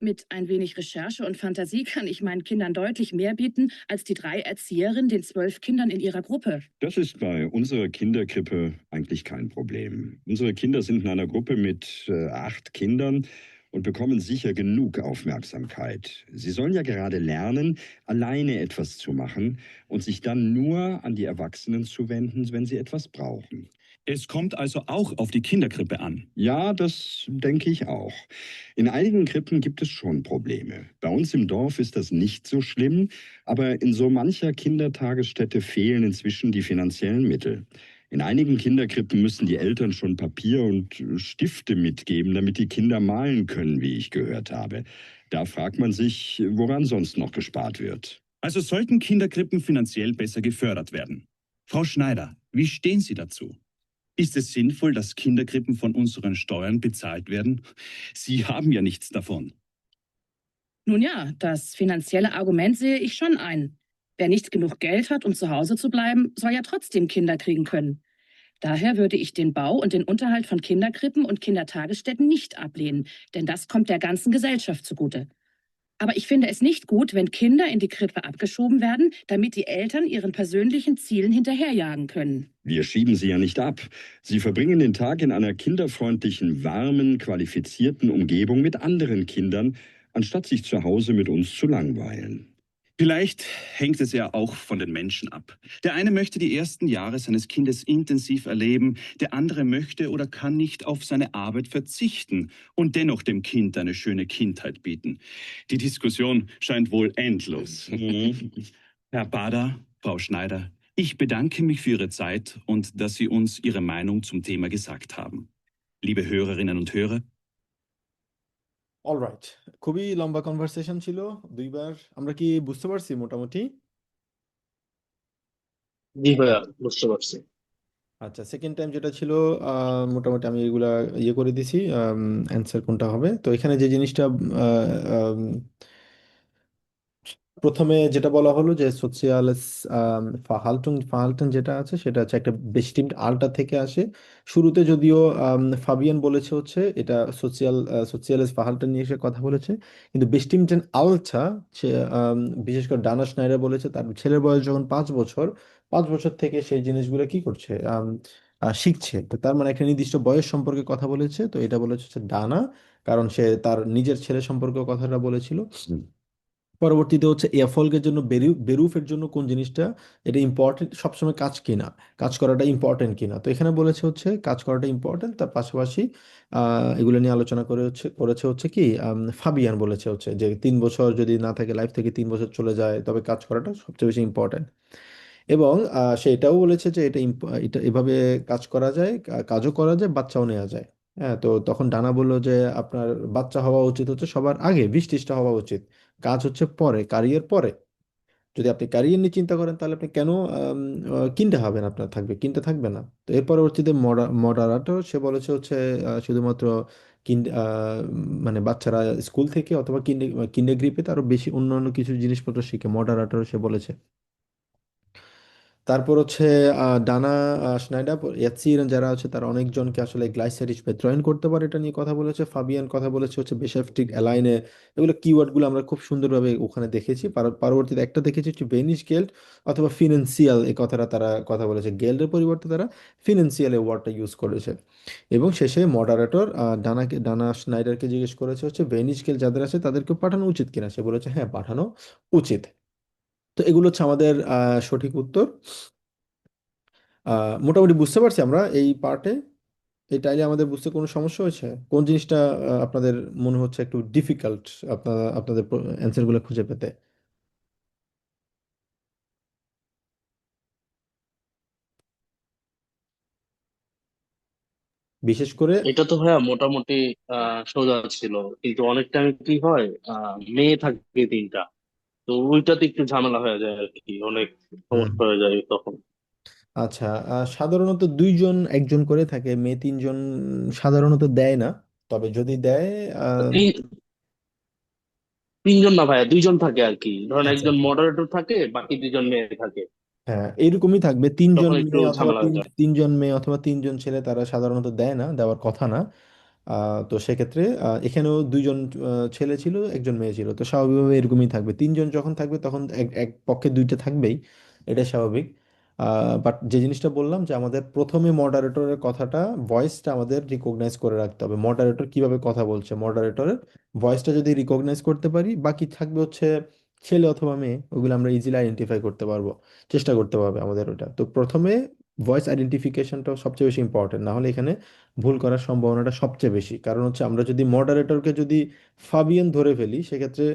Mit ein wenig Recherche und Fantasie kann ich meinen Kindern deutlich mehr bieten als die 3 Erzieherinnen den 12 Kindern in ihrer Gruppe. Das ist bei unserer Kinderkrippe eigentlich kein Problem. Unsere Kinder sind in einer Gruppe mit 8 Kindern und bekommen sicher genug Aufmerksamkeit. Sie sollen ja gerade lernen, alleine etwas zu machen und sich dann nur an die Erwachsenen zu wenden, wenn sie etwas brauchen. Es kommt also auch auf die Kinderkrippe an. Ja, das denke ich auch. In einigen Krippen gibt es schon Probleme. Bei uns im Dorf ist das nicht so schlimm, aber in so mancher Kindertagesstätte fehlen inzwischen die finanziellen Mittel. In einigen Kinderkrippen müssen die Eltern schon Papier und Stifte mitgeben, damit die Kinder malen können, wie ich gehört habe. Da fragt man sich, woran sonst noch gespart wird. Also sollten Kinderkrippen finanziell besser gefördert werden. Frau Schneider, wie stehen Sie dazu? Ist es sinnvoll, dass Kinderkrippen von unseren Steuern bezahlt werden? Sie haben ja nichts davon. Nun ja, das finanzielle Argument sehe ich schon ein. Wer nicht genug Geld hat, um zu Hause zu bleiben, soll ja trotzdem Kinder kriegen können. Daher würde ich den Bau und den Unterhalt von Kinderkrippen und Kindertagesstätten nicht ablehnen, denn das kommt der ganzen Gesellschaft zugute. Aber ich finde es nicht gut, wenn Kinder in die Krippe abgeschoben werden, damit die Eltern ihren persönlichen Zielen hinterherjagen können. Wir schieben sie ja nicht ab. Sie verbringen den Tag in einer kinderfreundlichen, warmen, qualifizierten Umgebung mit anderen Kindern, anstatt sich zu Hause mit uns zu langweilen. Vielleicht hängt es ja auch von den Menschen ab. Der eine möchte die ersten Jahre seines Kindes intensiv erleben, der andere möchte oder kann nicht auf seine Arbeit verzichten und dennoch dem Kind eine schöne Kindheit bieten. Die Diskussion scheint wohl endlos. Herr Bader, Frau Schneider, ich bedanke mich für Ihre Zeit und dass Sie uns Ihre Meinung zum Thema gesagt haben. Liebe Hörerinnen und Hörer, alright, খুবই লম্বা conversation ছিল 2বার। আমরা কি বুঝতে পারছি মোটামুটি? জি ভাইয়া, বুঝতে পারছি। আচ্ছা, সেকেন্ড টাইম যেটা ছিল মোটামুটি আমি এগুলা করে দিছি অ্যান্সার কোনটা হবে। তো এখানে যে জিনিসটা প্রথমে যেটা বলা হলো যে সোশিয়ালেস ফাহালটুন যেটা আছে সেটা হচ্ছে একটা বেস্টিমড আলটা থেকে আসে। শুরুতে যদিও ফাবিয়ান বলেছে হচ্ছে এটা সোশিয়ালেস ফাহালটুন নিয়ে এসে কথা বলেছে, কিন্তু বেস্টিমডেন আলটা সে বিশেষ করে ডানা স্নাইডার বলেছে তার ছেলের বয়স যখন 5 বছর, 5 বছর থেকে সেই জিনিসগুলো কি করছে, শিখছে। তো তার মানে একটা নির্দিষ্ট বয়স সম্পর্কে কথা বলেছে। তো এটা বলেছে হচ্ছে ডানা, কারণ সে তার নিজের ছেলে সম্পর্কে কথাটা বলেছিল। পরবর্তীতে হচ্ছে এফলকের জন্য বেরুফের জন্য কোন জিনিসটা এটা ইম্পর্টেন্ট, সবসময় কাজ কিনা, কাজ করাটা ইম্পর্টেন্ট কিনা। তো এখানে বলেছে হচ্ছে কাজ করাটা ইম্পর্টেন্ট, তার পাশাপাশি এগুলো নিয়ে আলোচনা করেছে হচ্ছে কি ফাবিয়ান বলেছে হচ্ছে যে 3 বছর যদি না থাকে, লাইফ থেকে 3 বছর চলে যায়, তবে কাজ করাটা সবচেয়ে বেশি ইম্পর্টেন্ট। এবং সে এটাও বলেছে যে এটা এভাবে কাজ করা যায়, কাজও করা যায়, বাচ্চাও নেওয়া যায়। হ্যাঁ, তো তখন ডানা বললো যে আপনার বাচ্চা হওয়া উচিত হচ্ছে সবার আগে, 20-30টা হওয়া উচিত, কাজ হচ্ছে পরে, ক্যারিয়ার পরে। যদি আপনি ক্যারিয়ার নিয়ে চিন্তা করেন তাহলে আপনি কেন কিনতে হবেন, আপনার থাকবে, কিনতে থাকবে না। তো এর পরবর্তীতে মডারাটো সে বলেছে হচ্ছে শুধুমাত্র কিন মানে বাচ্চারা স্কুল থেকে অথবা কিন্ডে গ্রিপে আরো বেশি অন্যান্য কিছু জিনিসপত্র শিখে, মডারেটর সে বলেছে। তারপর হচ্ছে ডানা স্নাইডার ইয়াতসির যারা আছে তারা অনেকজনকে আসলে গ্লাইসাইড হিসেবে ত্রয়ন করতে পারে, এটা নিয়ে কথা বলেছে। ফাবিয়ান কথা বলেছে হচ্ছে বেশাফটিক অ্যালাইনে, এগুলো কিওয়ার্ডগুলো আমরা খুব সুন্দরভাবে ওখানে দেখেছি। পরবর্তীতে একটা দেখেছি হচ্ছে বেনিশ গেল্ড অথবা ফিনান্সিয়াল, এই কথাটা তারা কথা বলেছে, গেল্ডের পরিবর্তে তারা ফিনান্সিয়াল এই ওয়ার্ডটা ইউজ করেছে। এবং শেষে মডারেটর ডানা স্নাইডারকে জিজ্ঞেস করেছে হচ্ছে বেনিশ গেল্ড যাদের আছে তাদেরকে পাঠানো উচিত কিনা, সে বলেছে হ্যাঁ পাঠানো উচিত। তো এগুলো হচ্ছে আমাদের সঠিক উত্তর। মোটামুটি বুঝতে পারছি আমরা এই পার্টে, এই টাইলে আমাদের বুঝতে কোনো সমস্যা হয়েছে? কোন জিনিসটা আপনাদের মনে হচ্ছে একটু ডিফিকাল্ট আপনাদের অ্যান্সারগুলো খুঁজে পেতে? বিশেষ করে এটা তো ভাইয়া মোটামুটি সোজা ছিল, কিন্তু অনেক টাইম কি হয়, মেয়ে থাকে 3টা, তো ওইটাতে একটু ঝামেলা হয়ে যায় আর কি, অনেক হুম, সমস্যা হয়ে যায় তখন। আচ্ছা, সাধারণত 2 জন একজন করে থাকে, মেয়ে 3জন সাধারণত দেয় না, তবে যদি দেয় আহ, 3জন না ভাইয়া, 2জন থাকে আর কি, ধরেন আচ্ছা একজন আচ্ছা, মডারেটর থাকে, বাকি 2জন মেয়ে থাকে, হ্যাঁ এইরকমই থাকবে, 3জন তখন একটু মেয়ে অথবা ঝামেলা হয়ে যায়। 3জন ছেলে, তারা সাধারণত দেয় না, দেওয়ার কথা না। তো সেক্ষেত্রে এখানেও 2জন ছেলে ছিল, একজন মেয়ে ছিল, তো স্বাভাবিকভাবে এরকমই থাকবে। 3জন যখন থাকবে তখন এক এক পক্ষে 2টা থাকবেই, এটা স্বাভাবিক। বাট যে জিনিসটা বললাম যে আমাদের প্রথমে মডারেটরের কথাটা, ভয়েসটা আমাদের রিকগনাইজ করে রাখতে হবে, মডারেটর কিভাবে কথা বলছে, মডারেটরের ভয়েসটা যদি রিকগনাইজ করতে পারি, বাকি থাকবে হচ্ছে ছেলে অথবা মেয়ে, ওগুলো আমরা ইজিলি আইডেন্টিফাই করতে পারবো, চেষ্টা করতে হবে আমাদের ওটা। তো প্রথমে ভয়েস আইডেন্টিফিকেশনটা সবচেয়ে বেশি ইম্পর্টেন্ট, না হলে এখানে ভুল করার সম্ভাবনাটা সবচেয়ে বেশি। কারণ হচ্ছে আমরা যদি মডারেটরকে যদি ফাবিয়ান ধরে ফেলি, সেক্ষেত্রে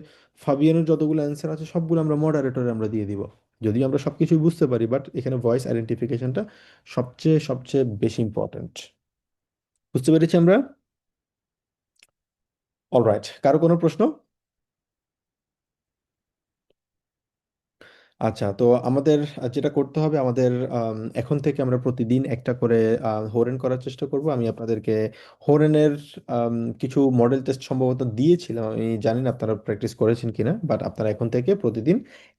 ফাবিয়ানের যতগুলো অ্যান্সার আছে সবগুলো আমরা মডারেটরে আমরা দিয়ে দিব, যদিও আমরা সবকিছুই বুঝতে পারি, বাট এখানে ভয়েস আইডেন্টিফিকেশনটা সবচেয়ে সবচেয়ে বেশি ইম্পর্টেন্ট। বুঝতে পেরেছি আমরা? অলরাইট, কারো কোনো প্রশ্ন? আচ্ছা, তো আমাদের যেটা করতে হবে, আমাদের এখন থেকে আমরা প্রতিদিন একটা করে হোরেন করার চেষ্টা করব। আমি আপনাদেরকে হোরেনের কিছু মডেল টেস্ট সম্ভবত দিয়েছিলাম, আমি জানি না আপনারা প্র্যাকটিস করেছেন কিনা, বাট আপনারা এখন থেকে প্রতিদিন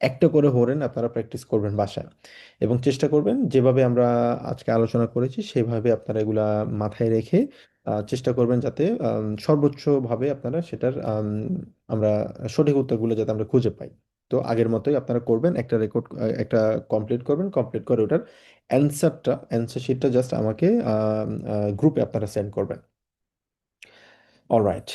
একটা করে হোরেন আপনারা প্র্যাকটিস করবেন বাসায়, এবং চেষ্টা করবেন যেভাবে আমরা আজকে আলোচনা করেছি সেভাবে আপনারা এগুলা মাথায় রেখে চেষ্টা করবেন যাতে সর্বোচ্চভাবে আপনারা সেটার আমরা সঠিক উত্তরগুলো যাতে আমরা খুঁজে পাই। তো আগের মতোই আপনারা করবেন, একটা রেকর্ড, একটা কমপ্লিট করবেন, কমপ্লিট করে ওটার অ্যান্সার শিটটা জাস্ট আমাকে গ্রুপে আপনারা সেন্ড করবেন। অলরাইট।